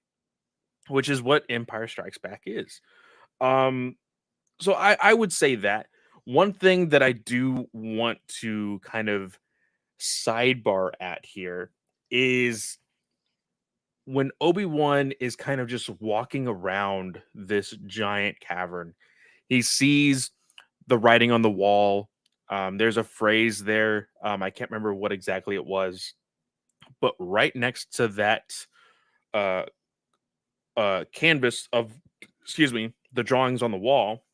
which is what Empire Strikes Back is. Um, so I would say that one thing that I do want to kind of sidebar at here is when Obi-Wan is kind of just walking around this giant cavern, he sees the writing on the wall. There's a phrase there. I can't remember what exactly it was, but right next to that uh, canvas of, excuse me, the drawings on the wall,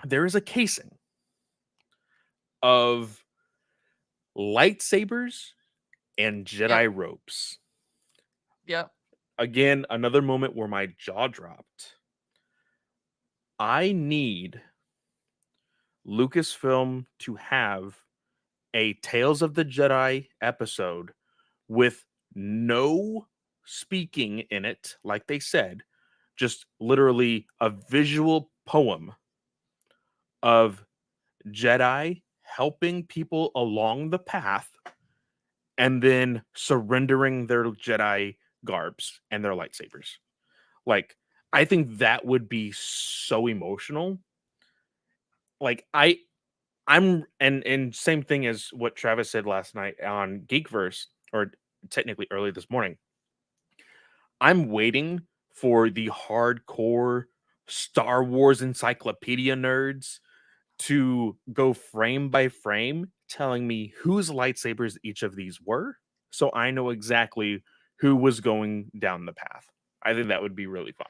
there is a casing. of lightsabers and Yep. Jedi ropes. Yep. Again, another moment where my jaw dropped. I need Lucasfilm to have a Tales of the Jedi episode with no speaking in it, like they said, just literally a visual poem of Jedi helping people along the path and then surrendering their Jedi garbs and their lightsabers. Like, I think that would be so emotional. Like, I'm and same thing as what Travis said last night on Geekverse, or technically early this morning. I'm waiting for the hardcore Star Wars encyclopedia nerds to go frame by frame telling me whose lightsabers each of these were, so I know exactly who was going down the path. I think that would be really fun.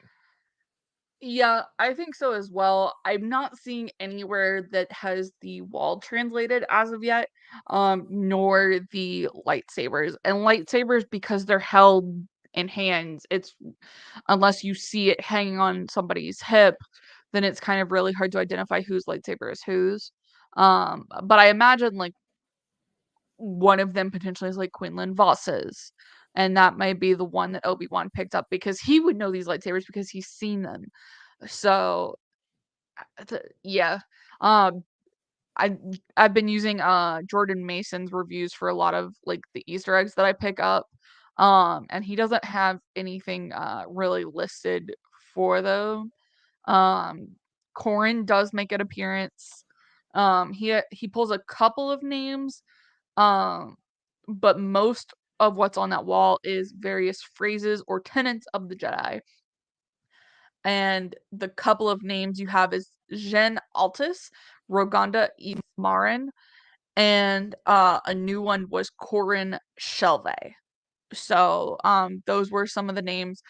Yeah, I think so as well. I'm not seeing anywhere that has the wall translated as of yet, nor the lightsabers. And lightsabers, because they're held in hands, it's unless you see it hanging on somebody's hip, then it's kind of really hard to identify whose lightsaber is whose. But I imagine like one of them potentially is like Quinlan Voss's. And that might be the one that Obi-Wan picked up because he would know these lightsabers because he's seen them. So yeah. Um, I I've been using Jordan Mason's reviews for a lot of like the Easter eggs that I pick up. And he doesn't have anything really listed for them. Um, Corin does make an appearance. He pulls a couple of names. Um, but most of what's on that wall is various phrases or tenets of the Jedi. And the couple of names you have is Jen Altus, Roganda Marin, and a new one was Corin Shelve. So those were some of the names.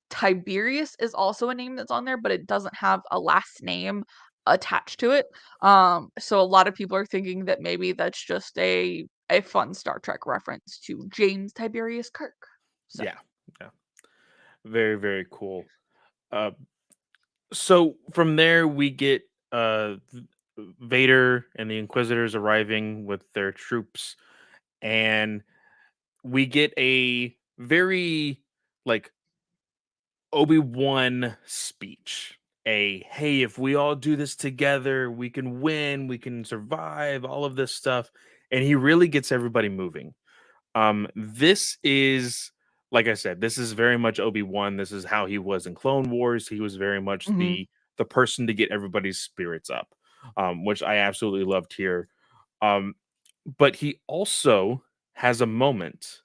Tiberius is also a name that's on there, but it doesn't have a last name attached to it. So a lot of people are thinking that maybe that's just a fun Star Trek reference to James Tiberius Kirk. So Yeah, yeah, very very cool. Uh, so from there we get Vader and the Inquisitors arriving with their troops, and we get a very like Obi-Wan speech. Hey, if we all do this together, we can win, we can survive, all of this stuff. And he really gets everybody moving. This is, like I said, this is very much Obi-Wan. This is how he was in Clone Wars. He was very much mhm. the person to get everybody's spirits up, which I absolutely loved here. Um, but he also has a moment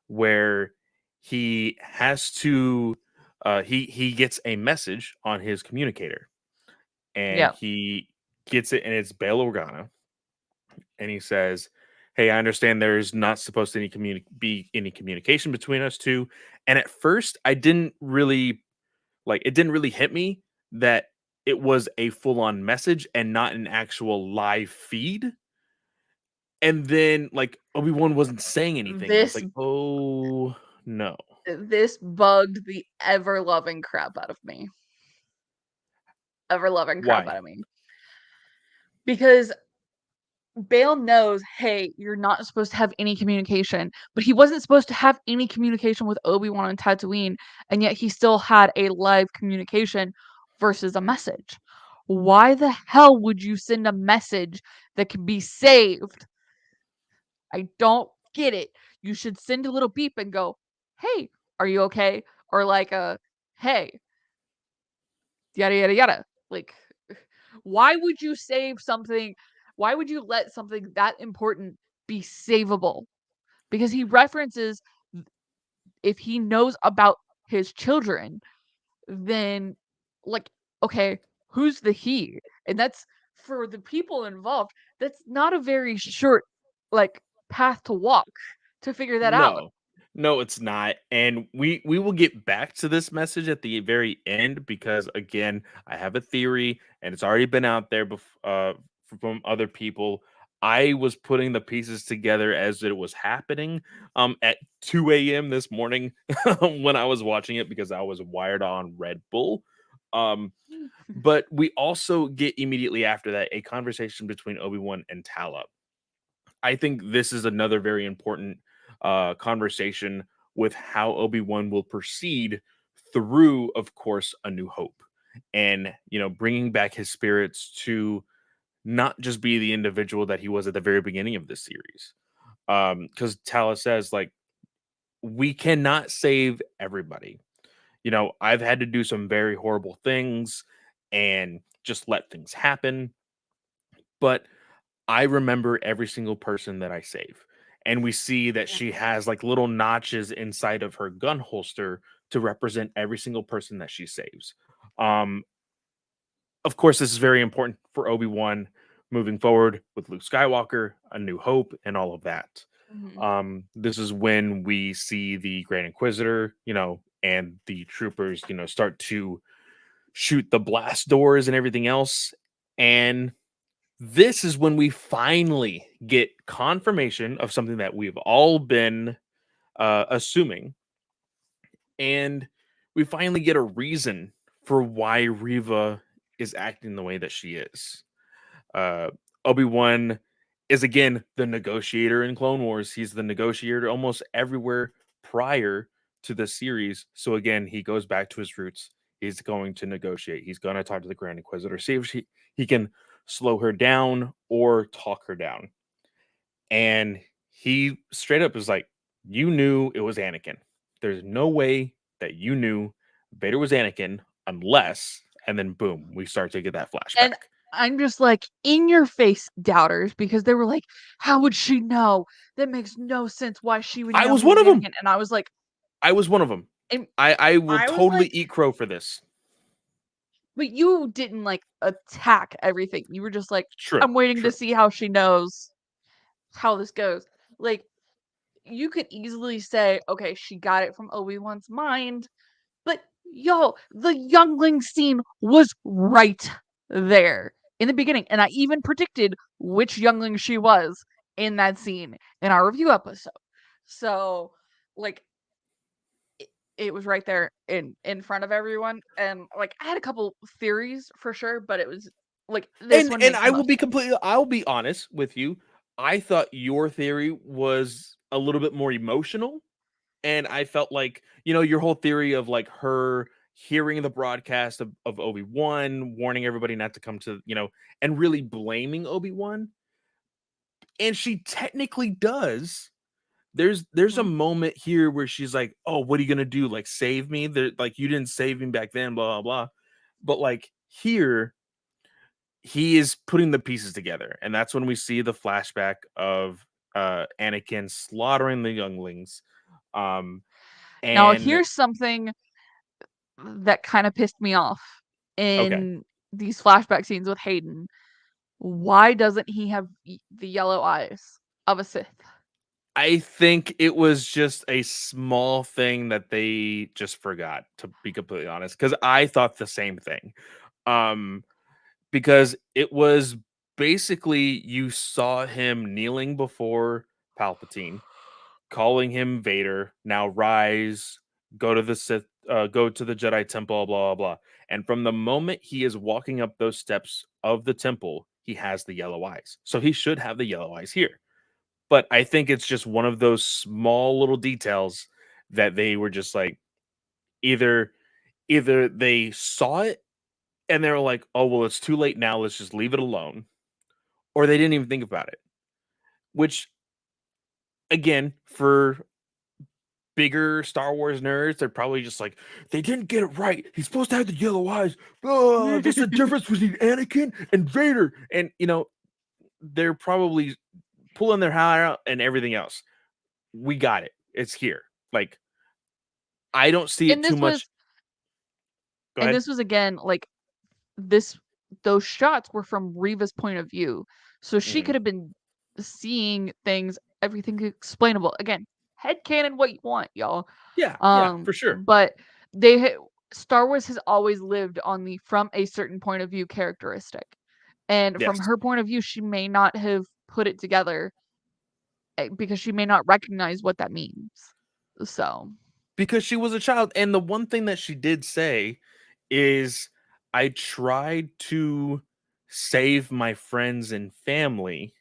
where he has to he gets a message on his communicator, and Yeah. he gets it, and it's Bail Organa, and he says, "Hey, I understand there's not supposed to be any communication between us two." And at first, I didn't really it didn't really hit me that it was a full on message and not an actual live feed. And then Obi-Wan wasn't saying anything, and I was This like, "Oh no, this bugged the ever loving crap out of me. Ever loving crap why?" out of me. Because Bale knows, hey, you're not supposed to have any communication, but he wasn't supposed to have any communication with Obi-Wan on Tatooine, and yet he still had a live communication versus a message. Why the hell would you send a message that can be saved? I don't get it. You should send a little beep and go, "Hey, are you okay?" Or like a, "Hey, yada yada yada." Like, why would you save something? Why would you let something that important be savable? Because he references if he knows about his children, then like, okay, who's the he? And that's for the people involved, that's not a very short like path to walk to figure that out. No. No, it's not. And we will get back to this message at the very end because again, I have a theory and it's already been out there from other people. I was putting the pieces together as it was happening at 2 a.m. this morning when I was watching it because I was wired on Red Bull. Um, but we also get immediately after that a conversation between Obi-Wan and Tala. I think this is another very important conversation with how Obi-Wan will proceed through, of course, A New Hope, and bringing back his spirits to not just be the individual that he was at the very beginning of this series. Because Tala says, like, we cannot save everybody. I've had to do some very horrible things and just let things happen, but I remember every single person that I save. And we see that Yeah. she has like little notches inside of her gun holster to represent every single person that she saves. Um, of course, this is very important for Obi-Wan moving forward with Luke Skywalker, A New Hope, and all of that. Mhm. This is when we see the Grand Inquisitor, and the troopers, start to shoot the blast doors and everything else. And this is when we finally get confirmation of something that we've all been assuming. And we finally get a reason for why Riva is acting the way that she is. Uh, Obi-Wan is again the negotiator in Clone Wars. He's the negotiator almost everywhere prior to the series. So again, he goes back to his roots. He's going to negotiate. He's going to talk to the Grand Inquisitor, see if he can slow her down or talk her down. And he straight up is like, "You knew it was Anakin. There's no way that you knew Vader was Anakin unless," and then boom, we start to get that And flashback. I'm just like, in your face doubters, because they were like, "How would she know? That makes no sense why she would I know was he one was of them. Anakin." And I was like, I was one of them. and I will I was totally like, eat crow for this. but you didn't like attack everything. You were just like, True, I'm waiting to true. see how she knows how this goes. Like, you could easily say, okay, she got it from Obi-Wan's mind, but yo, the youngling scene was right there in the beginning. And I even predicted which youngling she was in that scene in our review episode. So, like, it was right there in front of everyone. And like, I had a couple theories for sure, but it was like this one And makes the I will most be sense. completely I'll be honest with you. I thought your theory was a little bit more emotional. And I felt like, your whole theory of like her hearing the broadcast of Obi-Wan, warning everybody not to come to, and really blaming Obi-Wan. And she technically does. There's a Mhm. moment here where she's like, "Oh, what are you gonna do? Like save me? There, like you didn't save me back then, blah blah blah." But like here, he is putting the pieces together, and that's when we see the flashback of Anakin slaughtering the younglings. Um, Now, and here's something that kind of pissed me off okay, in these flashback scenes with Hayden. Why doesn't he have the yellow eyes of a Sith? I think it was just a small thing that they just forgot, to be completely honest, because I thought the same thing. Um, because it was basically you saw him kneeling before Palpatine, calling him Vader. Now rise, go to the Sith, go to the Jedi Temple, blah blah blah. And from the moment he is walking up those steps of the temple, he has the yellow eyes. So he should have the yellow eyes here. But I think it's just one of those small little details that they were just like either they saw it and they were like, "Oh, well, it's too late now. Let's just leave it alone." Or they didn't even think about it. Which again, for bigger Star Wars nerds, they're probably just like, "They didn't get it right. He's supposed to have the yellow eyes. Oh, that's the difference between Anakin and Vader." And they're probably pulling their hair out and everything else. We got it. It's here. Like, I don't see it and too this was much. Go and ahead. this was again like this those shots were from Riva's point of view. So she Mhm. could have been seeing things, everything explainable. Again, headcanon what you want, y'all. Yeah, yeah, for sure. But they Star Wars has always lived on the from a certain point of view characteristic. And from Yes. her point of view, she may not have put it together because she may not recognize what that means. So, because she was a child. And the one thing that she did say is, I tried to save my friends and family.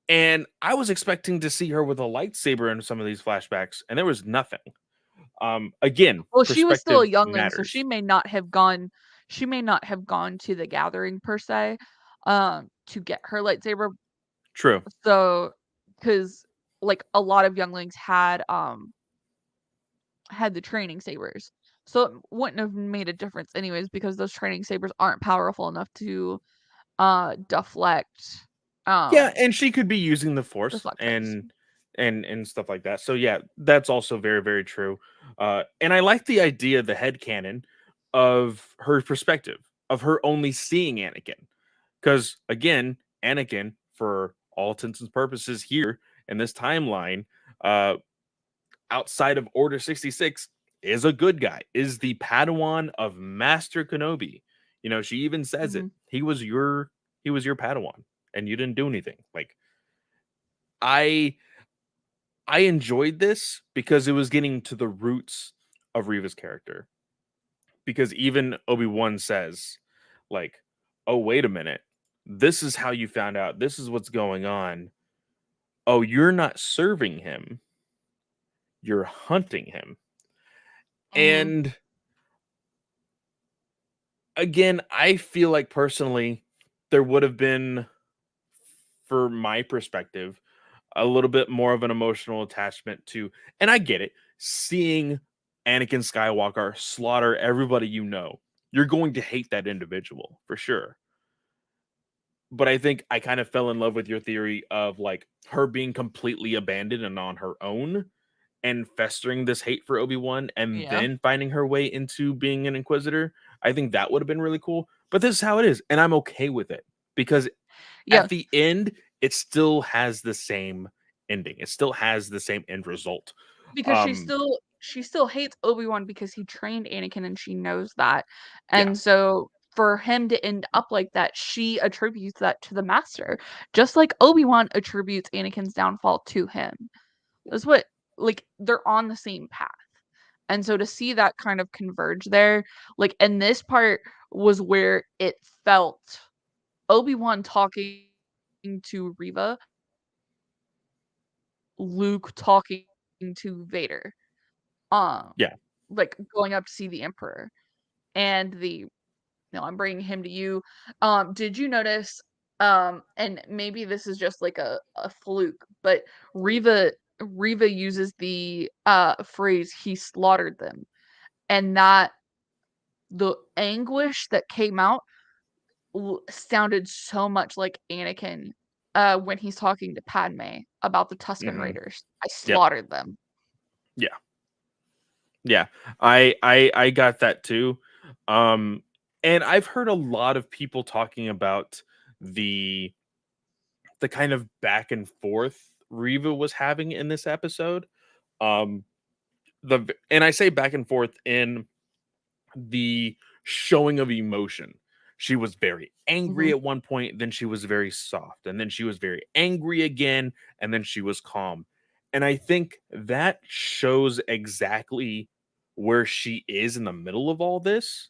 And I was expecting to see her with a lightsaber in some of these flashbacks, and there was nothing. Again, well, she was still a perspective youngling, so matters. she may not have gone to the gathering per se, to get her lightsaber. True. So, because like a lot of younglings had the training sabers. So it wouldn't have made a difference anyways because those training sabers aren't powerful enough to deflect Yeah, um and she could be using the force deflectors. and stuff like that. So yeah, that's also very, very true. And I like the idea, the headcanon of her perspective, of her only seeing Anakin. Because again, Anakin, for all intents and purposes here in this timeline, uh, outside of Order 66, is a good guy, is the Padawan of Master Kenobi. You know, she even says it. Hmm. He was your Padawan, and you didn't do anything. Like, I I enjoyed this because it was getting to the roots of Riva's character. Because even Obi-Wan says, like, oh, wait a minute. This is how you found out. This is what's going on. Oh, you're not serving him. You're hunting him. Hmm. And again, I feel like personally, there would have been, for my perspective, a little bit more of an emotional attachment to, and I get it, seeing Anakin Skywalker slaughter everybody you know. You're going to hate that individual for sure. But I think I kind of fell in love with your theory of like her being completely abandoned and on her own and festering this hate for Obi-Wan and Yeah. then finding her way into being an inquisitor. I think that would have been really cool. But this is how it is, and I'm okay with it because Yeah. at the end, it still has the same ending. It still has the same end result. Because Um, she still hates Obi-Wan because he trained Anakin and she knows that. yeah, And so for him to end up like that, she attributes that to the master. Just like Obi-Wan attributes Anakin's downfall to him. That's what like they're on the same path. And so to see that kind of converge there, like and this part was where it felt Obi-Wan talking to Riva, Luke talking to Vader. Um, yeah, like going up to see the Emperor and the no, I'm bringing him to you. Did you notice? And maybe this is just like a fluke, but Riva uses the phrase "he slaughtered them," and that the anguish that came out sounded so much like Anakin when he's talking to Padme about the Tusken hmm, Raiders. I yep, slaughtered them. yeah, yeah. I got that too. Um, and I've heard a lot of people talking about the the kind of back and forth Riva was having in this episode. Um, and I say back and forth in the showing of emotion. She was very angry Mhm. at one point, then she was very soft, and then she was very angry again, and then she was calm. And I think that shows exactly where she is in the middle of all this.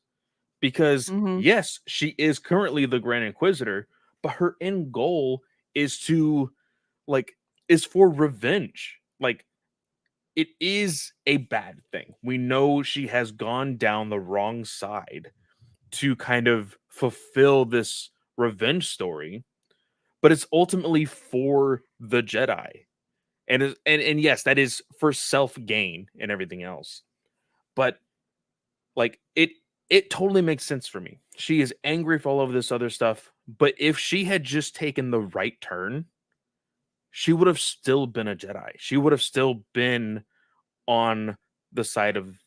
Because, Mhm. yes, she is currently the Grand Inquisitor, but her end goal is to, like, is for revenge. Like, it is a bad thing. We know she has gone down the wrong side to kind of fulfill this revenge story, but it's ultimately for the Jedi. And yes, that is for self gain and everything else. But like it totally makes sense for me. She is angry for all of this other stuff, but if she had just taken the right turn, she would have still been a Jedi. She would have still been on the side of,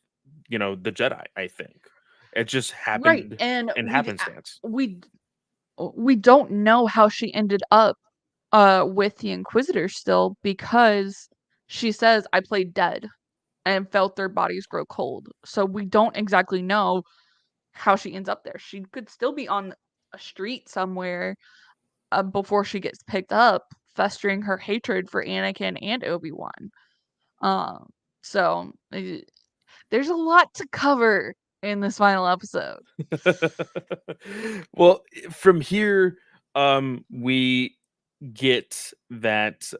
the Jedi, I think. It just Right, happened and in happenstance. we don't know how she ended up with the Inquisitors still because she says I played dead and felt their bodies grow cold. So we don't exactly know how she ends up there. She could still be on a street somewhere before she gets picked up, festering her hatred for Anakin and Obi-Wan. So there's a lot to cover in this final episode. Well, from here, we get that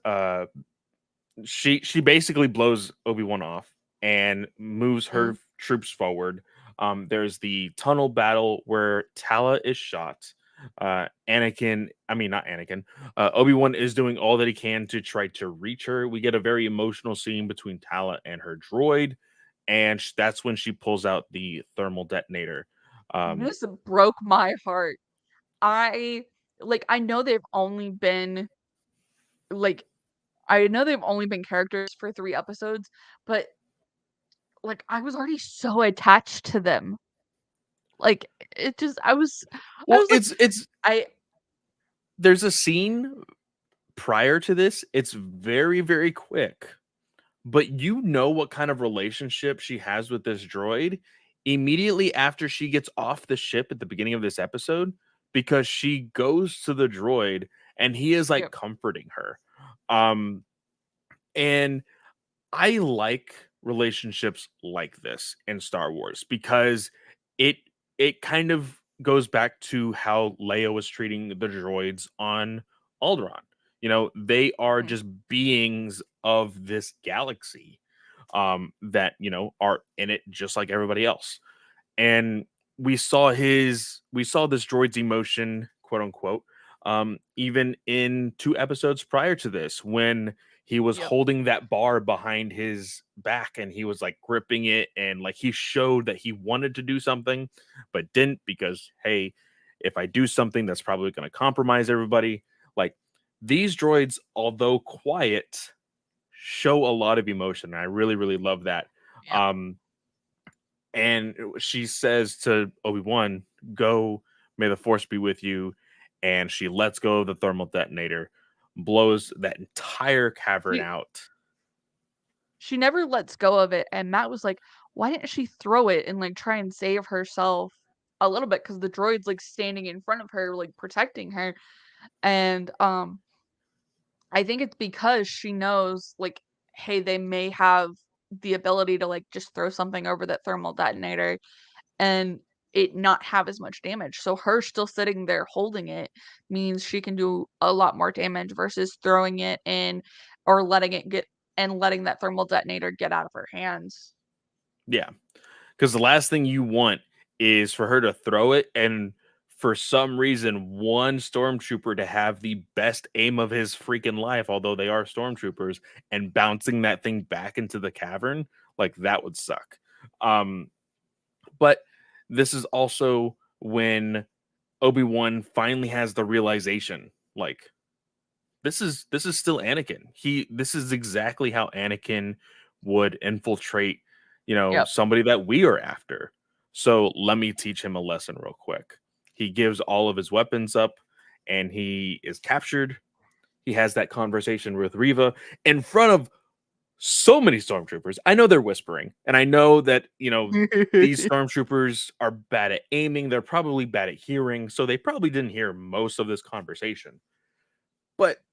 she basically blows Obi-Wan off and moves her Mm. troops forward. There's the tunnel battle where Tala is shot. Not Anakin. Obi-Wan is doing all that he can to try to reach her. We get a very emotional scene between Tala and her droid, and that's when she pulls out the thermal detonator. This broke my heart. I know they've only been like I know they've only been characters for 3 episodes, but I was already so attached to them. It just I Well, was like it's I there's a scene prior to this. It's very, very quick, but you know what kind of relationship she has with this droid immediately after she gets off the ship at the beginning of this episode, because she goes to the droid and he is like Yep. comforting her. Um, and I like relationships like this in Star Wars because it it kind of goes back to how Leia was treating the droids on Alderaan. They are Mm. just beings of this galaxy, that are in it just like everybody else. And we saw this droid's emotion, quote unquote, even in 2 episodes prior to this, when he was Yep. holding that bar behind his back and he was like gripping it, and like he showed that he wanted to do something but didn't, because hey, if I do something that's probably going to compromise everybody. Like, these droids, although quiet, show a lot of emotion, and I really, really love that. Yep. And she says to Obi-Wan, "Go, may the force be with you." And she lets go of the thermal detonator, blows that entire cavern She out. she never lets go of it, and Matt was like, "Why didn't she throw it and, try and save herself a little bit?" Because the droid's, standing in front of her, protecting her, and, I think it's because she knows, hey, they may have the ability to, just throw something over that thermal detonator and it not have as much damage. So her still sitting there holding it means she can do a lot more damage versus throwing it in or letting it get and letting that thermal detonator get out of her hands. Yeah, because the last thing you want is for her to throw it, and for some reason, one stormtrooper to have the best aim of his freaking life, although they are stormtroopers, and bouncing that thing back into the cavern. Like, that would suck. But this is also when Obi-Wan finally has the realization, like, this is still Anakin. This is exactly how Anakin would infiltrate, Yep. somebody that we are after. So let me teach him a lesson real quick. He gives all of his weapons up and he is captured. He has that conversation with Riva in front of so many stormtroopers. I know they're whispering, and I know that, these stormtroopers are bad at aiming. They're probably bad at hearing, so they probably didn't hear most of this conversation. But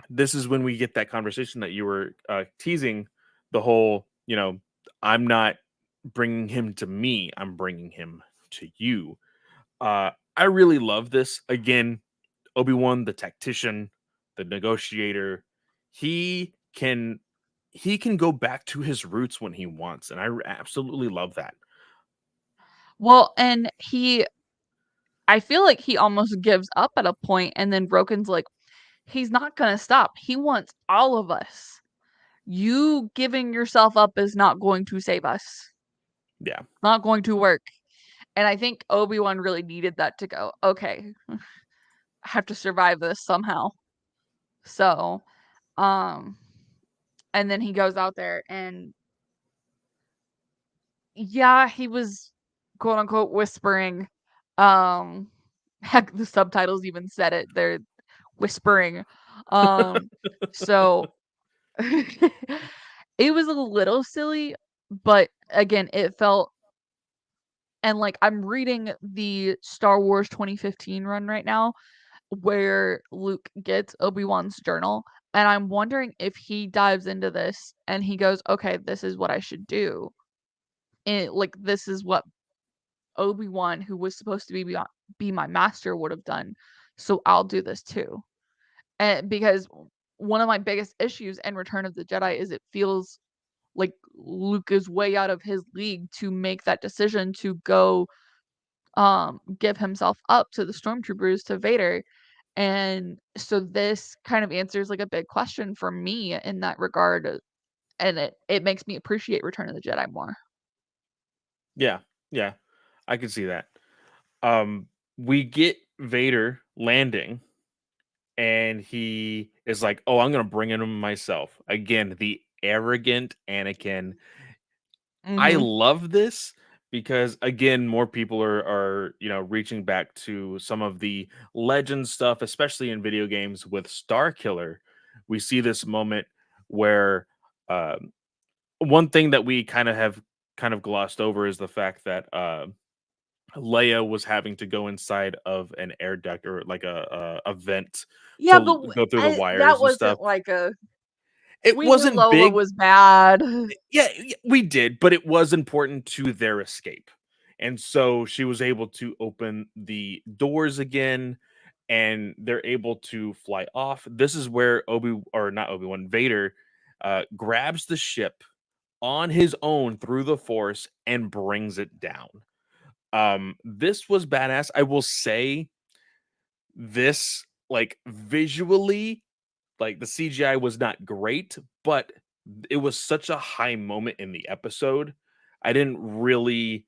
this is when we get that conversation that you were teasing, the whole, I'm not bringing him to me, I'm bringing him to you. I really love this. Again, Obi-Wan, the tactician, the negotiator, he can he can go back to his roots when he wants, and I absolutely love that. Well, and I feel like he almost gives up at a point, and then Broken's like, he's not gonna stop. He wants all of us. You giving yourself up is not going to save us. Yeah. Not going to work. And I think Obi-Wan really needed that to go, okay, I have to survive this somehow. So, um, and then he goes out there and yeah, he was quote unquote whispering. Um, heck, the subtitles even said it. They're whispering. So it was a little silly, but again, it felt and I'm reading the Star Wars 2015 run right now, where Luke gets Obi-Wan's journal, and I'm wondering if he dives into this and he goes, "Okay, this is what I should do." And like this is what Obi-Wan, who was supposed to be my master, would have done. So I'll do this too. And because one of my biggest issues in Return of the Jedi is it feels like Luke is way out of his league to make that decision to go give himself up to the stormtroopers, to Vader. And so this kind of answers like a big question for me in that regard, and it makes me appreciate Return of the Jedi more. Yeah, yeah, I can see that. We get Vader landing, and he is like, "Oh, I'm gonna bring him myself." Again, the arrogant Anakin. I Mhm. love this because again, more people are reaching back to some of the legend stuff, especially in video games with Star Killer. We see this moment where um, one thing that we kind of glossed over is the fact that Leia was having to go inside of an air duct or like a vent Yeah, to but go through the that wires and stuff. wasn't like a It we knew wasn't Lola big. was bad. Yeah, we did, but it was important to their escape. And so she was able to open the doors again, and they're able to fly off. This is where not Obi-Wan, Vader grabs the ship on his own through the Force and brings it down. This was badass. I will say this, like, visually, like, the CGI was not great, but it was such a high moment in the episode. I didn't really,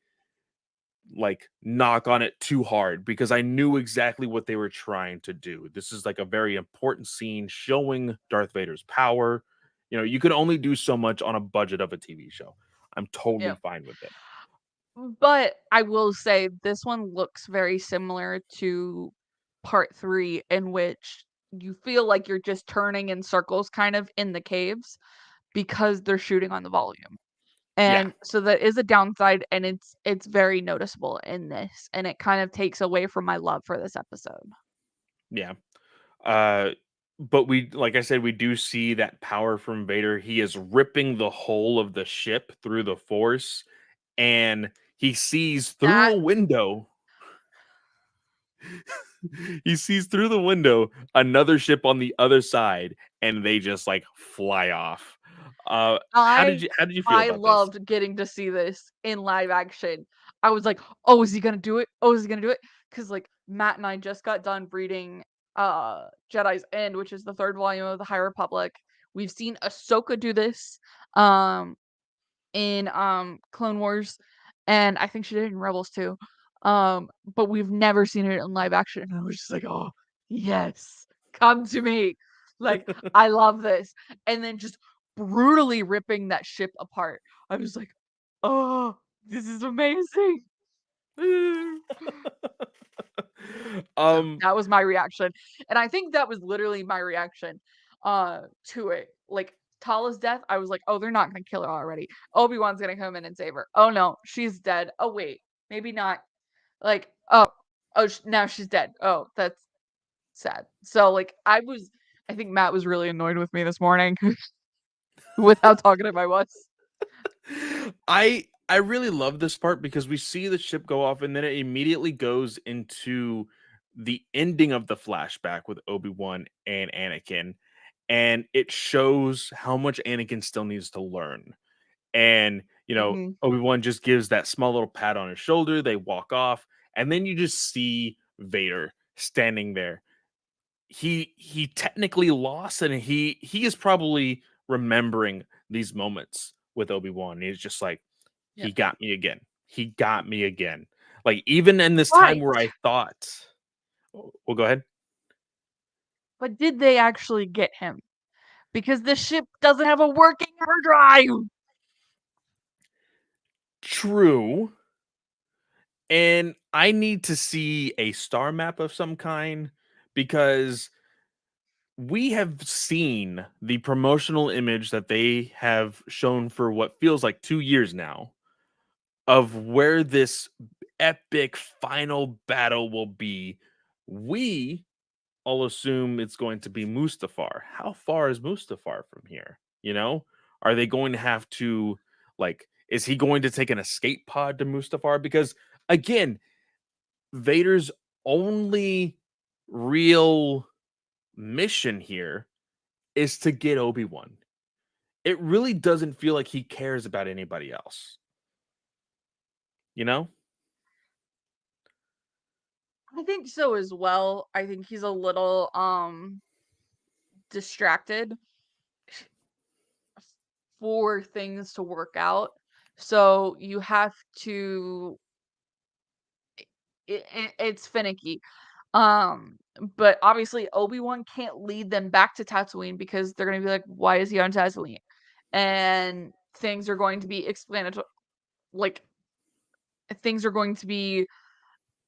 like, knock on it too hard because I knew exactly what they were trying to do. This is, like, a very important scene showing Darth Vader's power. You could only do so much on a budget of a TV show. I'm totally Yeah. fine with it. But I will say this one looks very similar to part 3, in which you feel like you're just turning in circles kind of in the caves because they're shooting on the volume. Yeah, And so that is a downside, and it's very noticeable in this, and it kind of takes away from my love for this episode. yeah. Uh, but like I said, we do see that power from Vader. He is ripping the whole of the ship through the Force, and he sees through That a window. He sees through the window another ship on the other side, and they just like fly off. How did I you feel I about this? loved getting to see this in live action. I was like, "Oh, is he gonna do it? Oh, is he gonna do it?" Because like Matt and I just got done reading Jedi's End, which is the third volume of the High Republic. We've seen Ahsoka do this um in Clone Wars, and I think she did it in Rebels too. But we've never seen it in live action. And I was just like, "Oh, yes, come to me." Like, I love this. And then just brutally ripping that ship apart. I was like, "Oh, this is amazing." So um, that was my reaction. And I think that was literally my reaction to it. Like Tala's death, I was like, "Oh, they're not gonna kill her already. Obi-Wan's gonna come in and save her. Oh no, she's dead. Oh wait, maybe not." Like, now she's dead. Oh, that's sad. So like I think Matt was really annoyed with me this morning with how talkative I was. I really love this part because we see the ship go off, and then it immediately goes into the ending of the flashback with Obi-Wan and Anakin, and it shows how much Anakin still needs to learn. And Mhm. Obi-Wan just gives that small little pat on his shoulder. They walk off, and then you just see Vader standing there. He technically lost, and he is probably remembering these moments with Obi-Wan. He's just like, Yeah. he got me again. He got me again. Like, even in this time Right. where I thought, well, go ahead. But did they actually get him? Because the ship doesn't have a working hyperdrive. True. And I need to see a star map of some kind because we have seen the promotional image that they have shown for what feels like 2 years now of where this epic final battle will be. We I'll assume it's going to be Mustafar. How far is Mustafar from here? You know, are they going to have to, like, is he going to take an escape pod to Mustafar? Because again, Vader's only real mission here is to get Obi-Wan. It really doesn't feel like he cares about anybody else. You know? I think so as well. I think he's a little distracted for things to work out. So you have to it's finicky. Um, but obviously Obi-Wan can't lead them back to Tatooine because they're gonna be like, why is he on Tatooine? And things are going to be explanatory, like things are going to be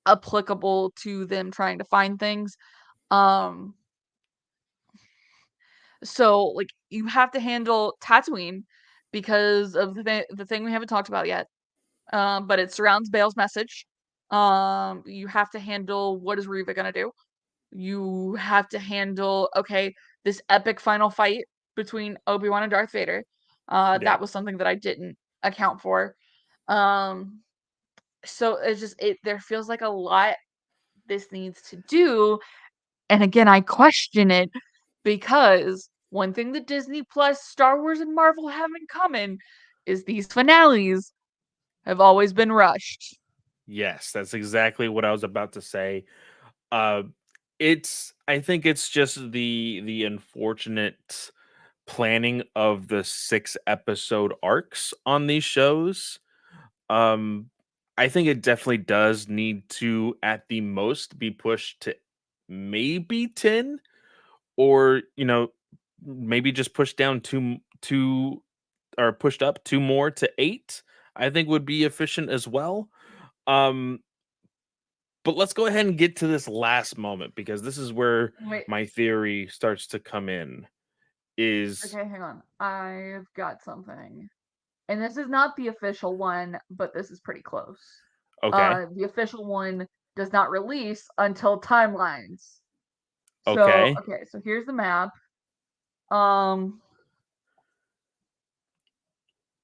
applicable to them trying to find things. Um, so like you have to handle Tatooine because of the thing we haven't talked about yet. But it surrounds Bale's message. You have to handle what is Riva gonna do. You have to handle, okay, this epic final fight between Obi-Wan and Darth Vader. Yeah. That was something that I didn't account for. Um, so it's just there feels like a lot this needs to do. And again, I question it because one thing that Disney Plus, Star Wars, and Marvel have in common is these finales have always been rushed. Yes, that's exactly what I was about to say. Uh I think it's just the unfortunate planning of the 6 episode arcs on these shows. Um I think it definitely does need to at the most be pushed to maybe 10, or maybe just pushed down two, or pushed up 2 more to 8. I think would be efficient as well. Um but let's go ahead and get to this last moment, because this is where Wait, my theory starts to come in. Is okay, hang on. I've got something. And this is not the official one, but this is pretty close. Okay. The official one does not release until timelines. So, Okay. okay, so here's the map. Um,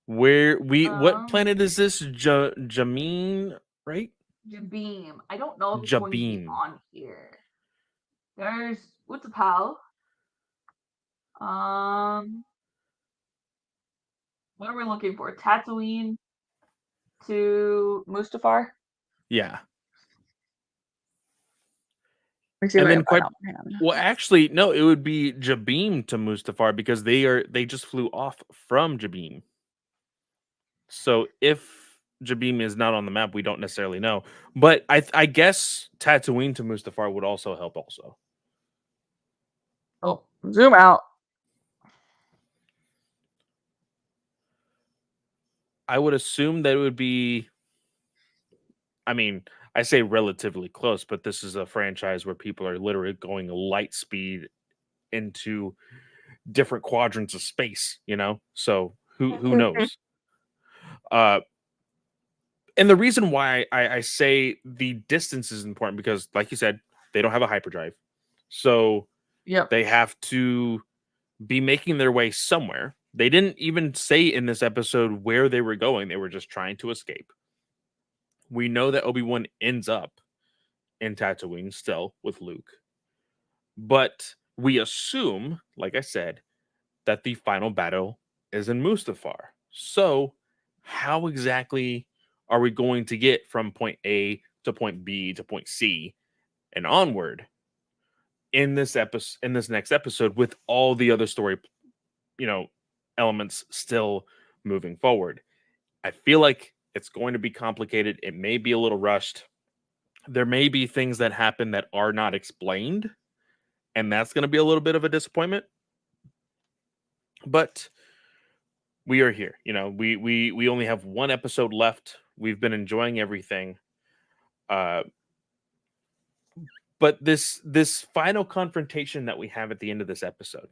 What um, planet is this? Jameen, right? Jabeam. I don't know if it's going to be Jabin. on here. There's what's a pal? Um, what are we looking for? Tatooine to Mustafar? Yeah. Let me see if And I can then find quite out offhand. well, actually, no, it would be Jabim to Mustafar, because they just flew off from Jabim. So if Jabim is not on the map, we don't necessarily know. But I guess Tatooine to Mustafar would also help also. Oh, zoom out. I would assume that it would be, I mean, I say relatively close, but this is a franchise where people are literally going light speed into different quadrants of space, So who knows? Uh and the reason why I say the distance is important, because like you said, they don't have a hyperdrive. So Yep. they have to be making their way somewhere. They didn't even say in this episode where they were going. They were just trying to escape. We know that Obi-Wan ends up in Tatooine still with Luke. But we assume, like I said, that the final battle is in Mustafar. So, how exactly are we going to get from point A to point B to point C and onward in this next episode, with all the other story, you know, elements still moving forward? I feel like it's going to be complicated. It may be a little rushed. There may be things that happen that are not explained, and that's going to be a little bit of a disappointment. But we are here. We only have 1 episode left. We've been enjoying everything. Uh, but this final confrontation that we have at the end of this episode,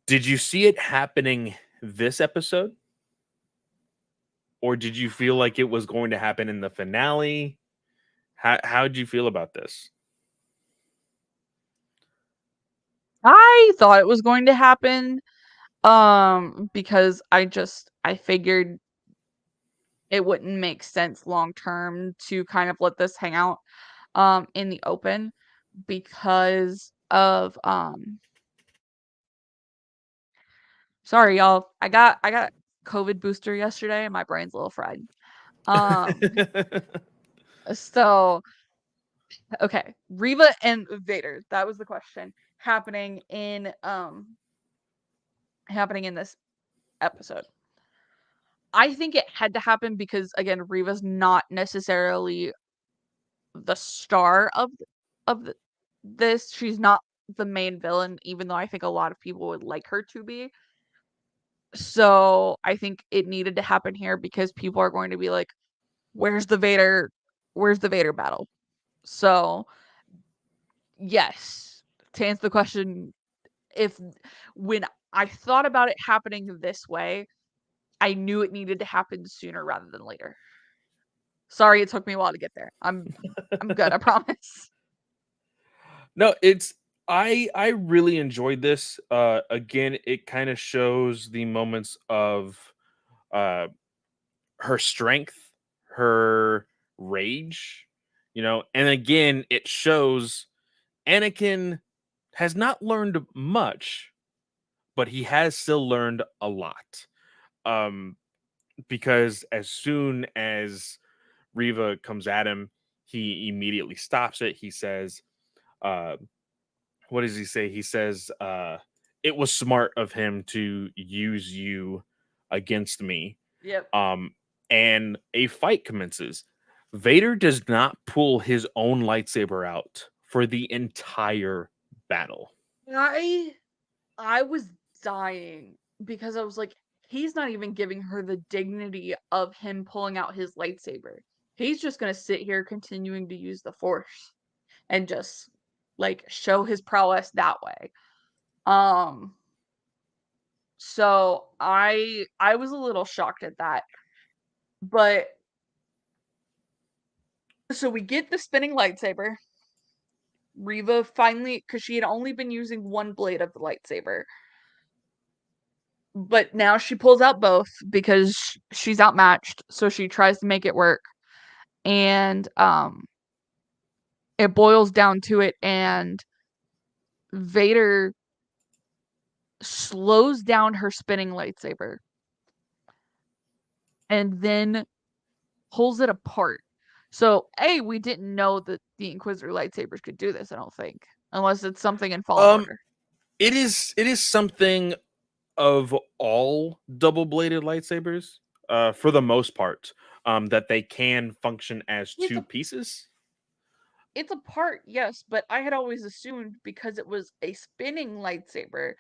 did you see it happening this episode? Or did you feel like it was going to happen in the finale? How did you feel about this? I thought it was going to happen, because I figured it wouldn't make sense long term to kind of let this hang out, in the open because of, sorry y'all, I got COVID booster yesterday and my brain's a little fried. Um, so okay, Riva and Vader, that was the question happening in this episode. I think it had to happen because again, Riva's not necessarily the star of this. She's not the main villain, even though I think a lot of people would like her to be. So I think it needed to happen here because people are going to be like, "Where's the Vader? Where's the Vader battle?" So yes, to answer the question, if when I thought about it happening this way, I knew it needed to happen sooner rather than later. Sorry, it took me a while to get there. I'm good, I promise. No, it's I really enjoyed this. Again, it kind of shows the moments of uh her strength, her rage, and again, it shows Anakin has not learned much, but he has still learned a lot. Um, because as soon as Riva comes at him, he immediately stops it. He says, uh, what does he say? He says, it was smart of him to use you against me. Yep. Um, and a fight commences. Vader does not pull his own lightsaber out for the entire battle. I I was dying because I was like, he's not even giving her the dignity of him pulling out his lightsaber. He's just gonna sit here continuing to use the force and just like show his prowess that way. Um so I was a little shocked at that. But so we get the spinning lightsaber. Riva finally, because she had only been using one blade of the lightsaber, but now she pulls out both because she's outmatched, so she tries to make it work. And it boils down to it, and Vader slows down her spinning lightsaber and then pulls it apart. So, A, we didn't know that the Inquisitor lightsabers could do this, I don't think. Unless it's something in Fallen Um, Order. it is something of all double-bladed lightsabers, for the most part, that they can function as It's two a pieces. it's a part, yes, but I had always assumed because it was a spinning lightsaber,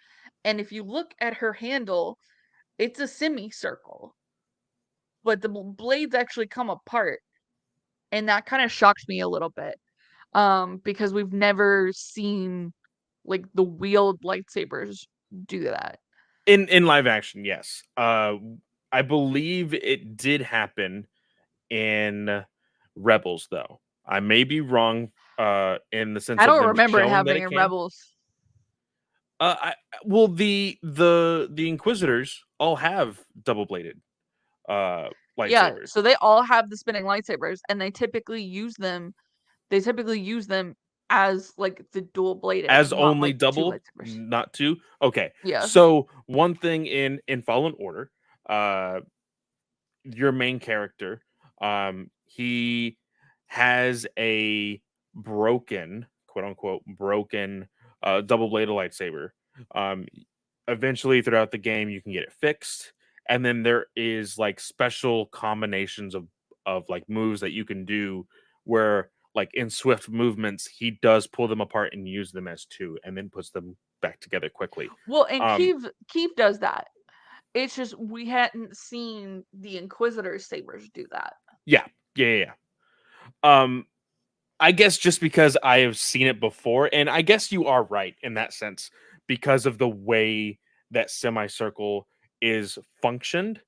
and if you look at her handle, it's a semicircle, but the blades actually come apart, and that kind of shocked me a little bit. Because we've never seen like the wheeled lightsabers do that. In live action, yes. I believe it did happen in Rebels, though. I may be wrong, in the sense I of don't them remember it showing that happening it in can. Rebels. Well, the Inquisitors all have double-bladed uh Yeah, lightsabers so they all have the spinning lightsabers, and they typically use them. They typically use them as like the dual bladed, as not only like the two double, lightsabers. not two. Okay, Yeah. so one thing in Fallen Order, uh, your main character, he has a broken, quote unquote, broken double bladed lightsaber. Um, Eventually, throughout the game, you can get it fixed, and then there is like special combinations of like moves that you can do where like in swift movements he does pull them apart and use them as two and then puts them back together quickly. Well, and um Keeve does that. It's just we hadn't seen the Inquisitor sabers do that. yeah, yeah. um I guess just because I have seen it before, and I guess you are right in that sense because of the way that semicircle is functioned.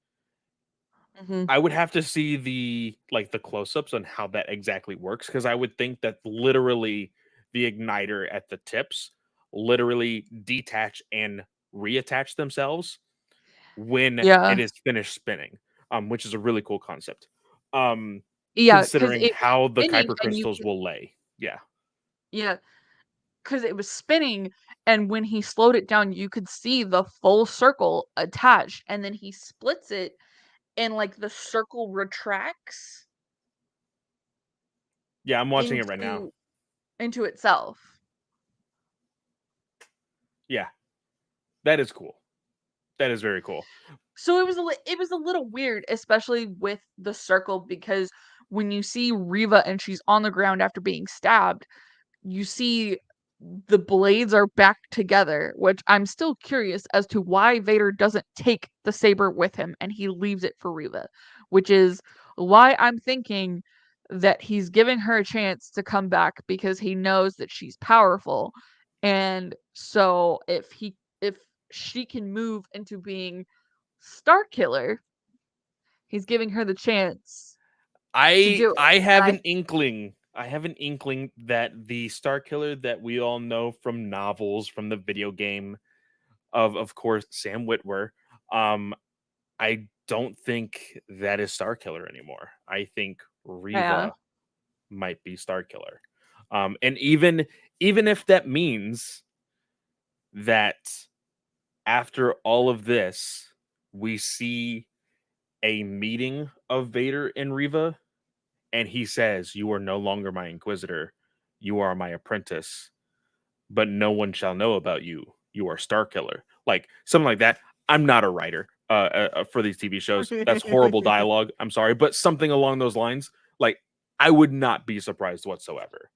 Hmm. I would have to see the close-ups on how that exactly works, because I would think that literally the igniter at the tips literally detach and reattach themselves when Yeah. it is finished spinning, which is a really cool concept. Yeah, because Considering it was how the spinning Kuiper and you crystals could will lay. Yeah. yeah, because it was spinning, and when he slowed it down, you could see the full circle attached, and then he splits it, and, like, the circle retracts Yeah, I'm watching it right now. into itself. Yeah. That is cool. That is very cool. So it was a little weird, especially with the circle, because when you see Riva and she's on the ground after being stabbed, you see the blades are back together, which I'm still curious as to why Vader doesn't take the saber with him and he leaves it for Riva, which is why I'm thinking that he's giving her a chance to come back because he knows that she's powerful. And so if she can move into being Star Killer, he's giving her the chance to I do it. I And have an inkling. I have an inkling that the Star Killer that we all know from novels, from the video game, of course, Sam Witwer. I don't think that is Star Killer anymore. I think yeah. Riva might be Star Killer. And even if that means that after all of this, we see a meeting of Vader and Riva, and he says, "You are no longer my Inquisitor. You are my apprentice, but no one shall know about you. You are Star Killer." Like something like that. I'm not a writer for these TV shows. That's horrible dialogue. I'm sorry, but something along those lines. Like I would not be surprised whatsoever.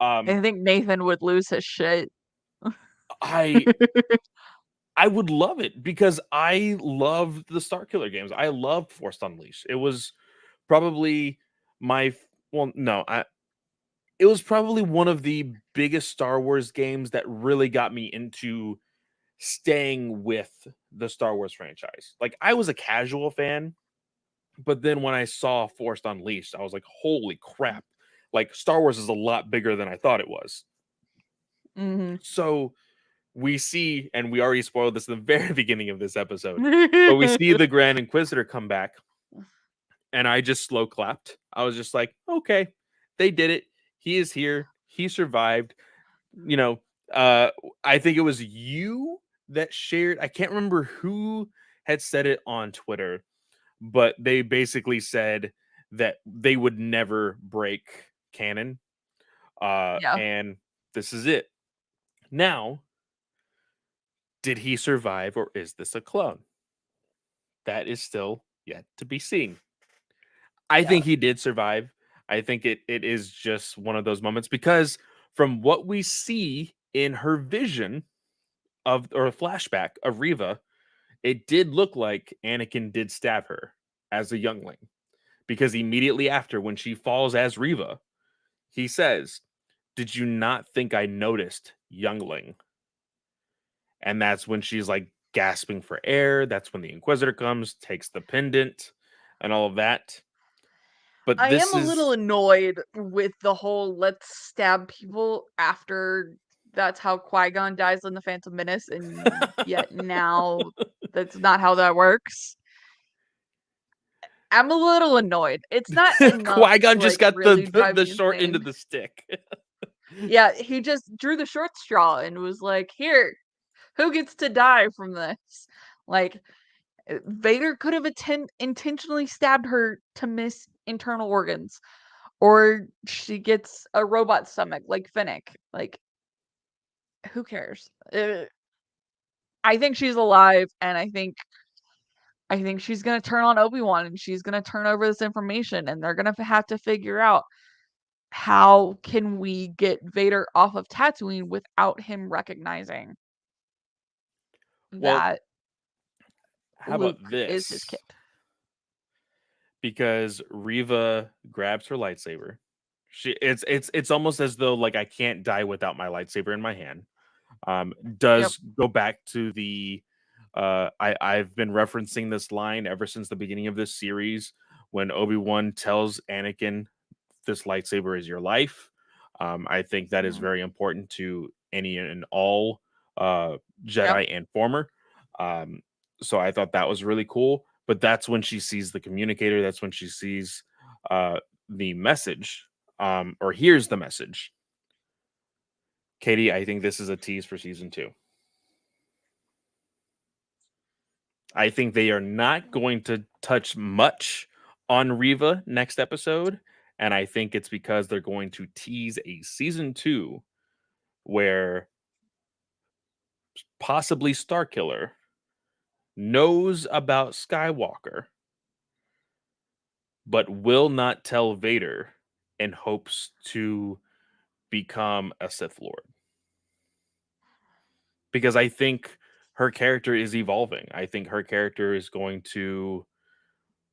I think Nathan would lose his shit. I I would love it because I love the Star Killer games. I love Force Unleashed. It was probably well, no, it was probably one of the biggest Star Wars games that really got me into staying with the Star Wars franchise. Like I was a casual fan, but then when I saw Force Unleashed, I was like, "Holy crap. Like Star Wars is a lot bigger than I thought it was." Mhm. So, we see and we already spoiled this in the very beginning of this episode, but we see the Grand Inquisitor come back, and I just slow clapped. I was just like, "Okay, they did it. He is here. He survived." You know, uh, I think it was you that shared. I can't remember who had said it on Twitter, but they basically said that they would never break canon. Yeah. And this is it. Now, did he survive or is this a clone? That is still yet to be seen. I Yeah. think he did survive. I think it is just one of those moments because from what we see in her vision of or a flashback of Riva, it did look like Anakin did stab her as a youngling because immediately after when she falls as Riva, he says, "Did you not think I noticed, youngling?" And that's when she's like gasping for air. That's when the Inquisitor comes, takes the pendant, and all of that. But I am this a little is annoyed with the whole let's stab people after that's how Qui-Gon dies in The Phantom Menace, and yet now that's not how that works. I'm a little annoyed. It's not enough Qui-Gon to, just like, got really drive the me short end of insane. the stick. Yeah, he just drew the short straw and was like, "Here, who gets to die from this?" Like, Vader could have intentionally stabbed her to miss internal organs, or she gets a robot stomach like Finnick. Like, who cares? I think she's alive, and I think she's gonna turn on Obi-Wan, and she's gonna turn over this information, and they're gonna have to figure out how can we get Vader off of Tatooine without him recognizing Well, that how about Luke is his this? kid. Because Riva grabs her lightsaber. It's almost as though like I can't die without my lightsaber in my hand. Yep. Does go back to the I've been referencing this line ever since the beginning of this series when Obi-Wan tells Anakin this lightsaber is your life. I think that is Mhm. very important to any and all Yep. Jedi and former. Um, so I thought that was really cool. But that's when she sees the communicator. That's when she sees the message, or hears the message. Katie, I think this is a tease for season 2. I think they are not going to touch much on Riva next episode. And I think it's because they're going to tease a season 2 where possibly Starkiller knows about Skywalker, but will not tell Vader in hopes to become a Sith Lord. Because I think her character is evolving. I think her character is going to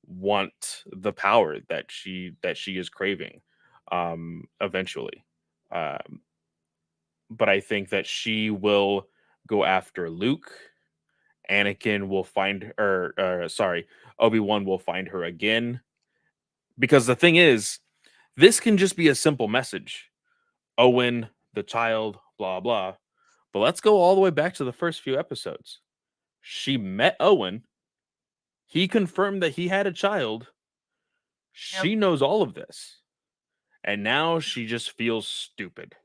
want the power that she is craving eventually. Um, but I think that she will go after Luke. Anakin will find her, sorry, Obi-Wan will find her again. Because the thing is, this can just be a simple message. Owen, the child, blah, blah. But let's go all the way back to the first few episodes. She met Owen. He confirmed that he had a child. Yep. She knows all of this. And now she just feels stupid.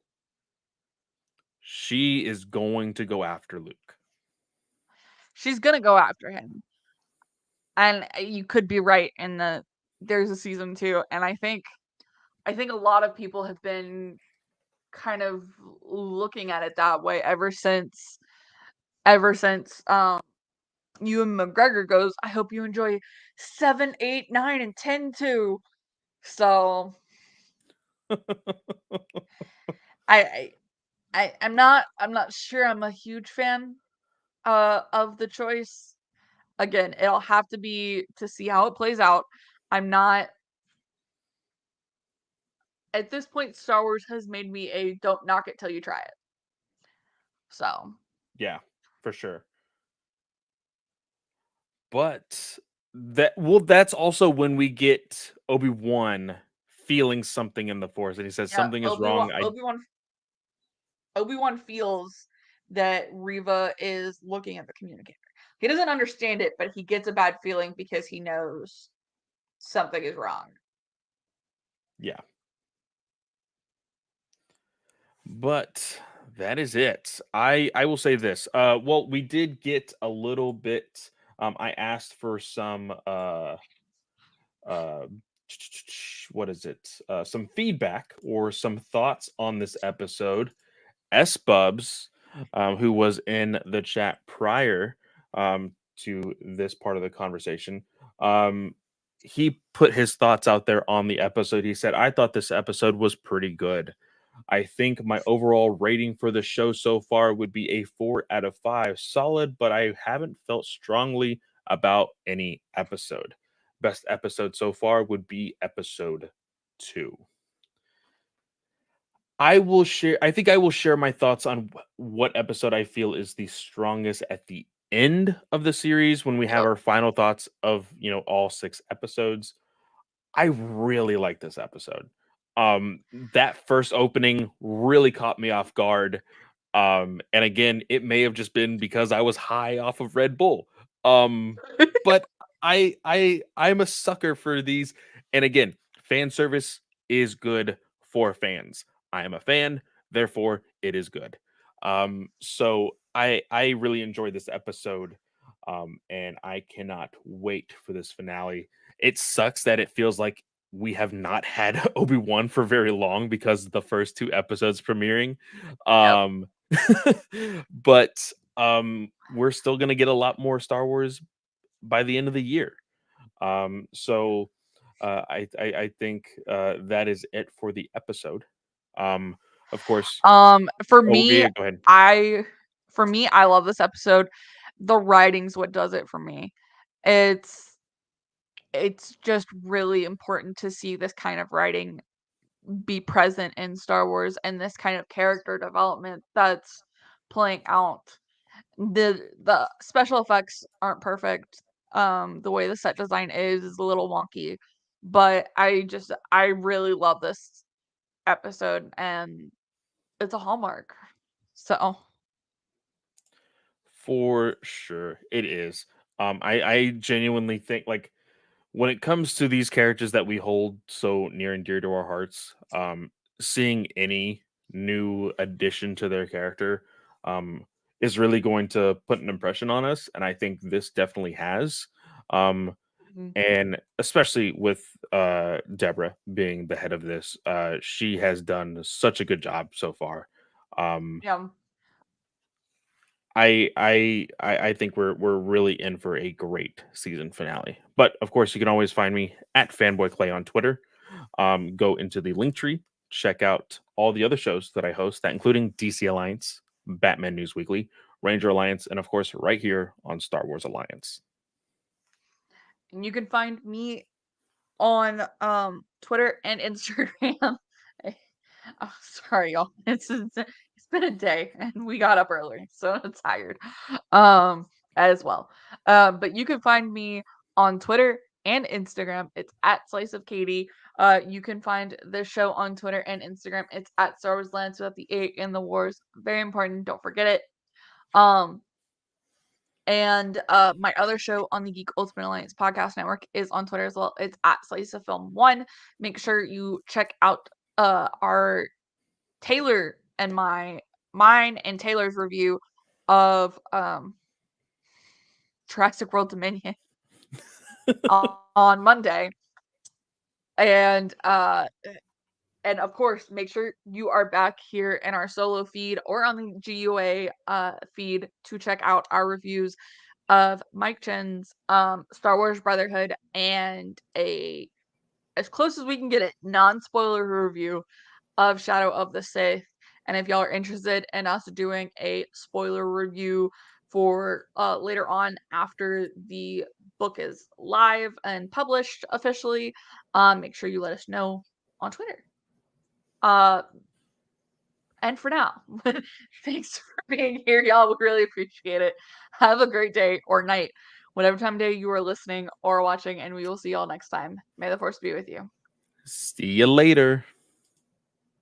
She is going to go after Luke. She's gonna go after him. And you could be right in there's a season 2, and I think a lot of people have been kind of looking at it that way ever since Ewan McGregor goes, I hope you enjoy 7, 8, 9, and 10 too. So I I'm not sure I'm a huge fan of the choice. Again, it'll have to be to see how it plays out. I'm not At this point, Star Wars has made me a don't knock it till you try it. So Yeah, for sure. But that's also when we get Obi-Wan feeling something in the Force, and he says yeah, something is Obi-Wan wrong. Obi-Wan feels that Riva is looking at the communicator. He doesn't understand it, but he gets a bad feeling because he knows something is wrong. Yeah. But that is it. I will say this. Well, we did get a little bit. I asked for some uh what is it? Some feedback or some thoughts on this episode. S Bubs, who was in the chat prior to this part of the conversation, he put his thoughts out there on the episode. He said, I thought this episode was pretty good. I think my overall rating for the show so far would be a 4 out of 5. Solid, but I haven't felt strongly about any episode. Best episode so far would be episode 2. I think I will share my thoughts on what episode I feel is the strongest at the end of the series when we have Yep. our final thoughts of, all 6 episodes. I really like this episode. That first opening really caught me off guard. And again, it may have just been because I was high off of Red Bull. But I'm a sucker for these. And again, fan service is good for fans. I am a fan, therefore it is good. So I really enjoyed this episode. And I cannot wait for this finale. It sucks that it feels like we have not had Obi-Wan for very long because the first 2 episodes premiering. Yep. But we're still gonna get a lot more Star Wars by the end of the year. So I think that is it for the episode. Um, of course. For Oh me, yeah, go ahead. I love this episode. The writing's what does it for me. It's it's just really important to see this kind of writing be present in Star Wars and this kind of character development that's playing out. The special effects aren't perfect. The way the set design is a little wonky, but I really love this episode and it's a hallmark. So For sure, it is. I genuinely think like when it comes to these characters that we hold so near and dear to our hearts, seeing any new addition to their character um, is really going to put an impression on us, and I think this definitely has. Um, Mhm. and especially with Deborah being the head of this, she has done such a good job so far. Um, Yeah. I think we're really in for a great season finale. But of course, you can always find me at Fanboy Clay on Twitter. Go into the link tree, check out all the other shows that I host, that including DC Alliance, Batman News Weekly, Ranger Alliance, and of course, right here on Star Wars Alliance. And you can find me on Twitter and Instagram. Oh, sorry, y'all. It's been a day and we got up early, so I'm tired. As well. But you can find me on Twitter and Instagram. It's at Slice of Katie. You can find the show on Twitter and Instagram. It's at Star Wars Lands without the 8 in the wars. Very important. Don't forget it. Um, and my other show on the Geek Ultimate Alliance podcast network is on Twitter as well. It's at Slice of Film 1. Make sure you check out our Taylor and mine and Taylor's review of Jurassic World Dominion on Monday. And of course, make sure you are back here in our solo feed or on the GUA feed to check out our reviews of Mike Chen's Star Wars Brotherhood and a as close as we can get it non-spoiler review of Shadow of the Sith. And if y'all are interested in us doing a spoiler review for later on after the book is live and published officially, make sure you let us know on Twitter. Uh, and for now, thanks for being here, y'all. We really appreciate it. Have a great day or night, whatever time of day you are listening or watching, and we will see y'all next time. May the force be with you. See you later.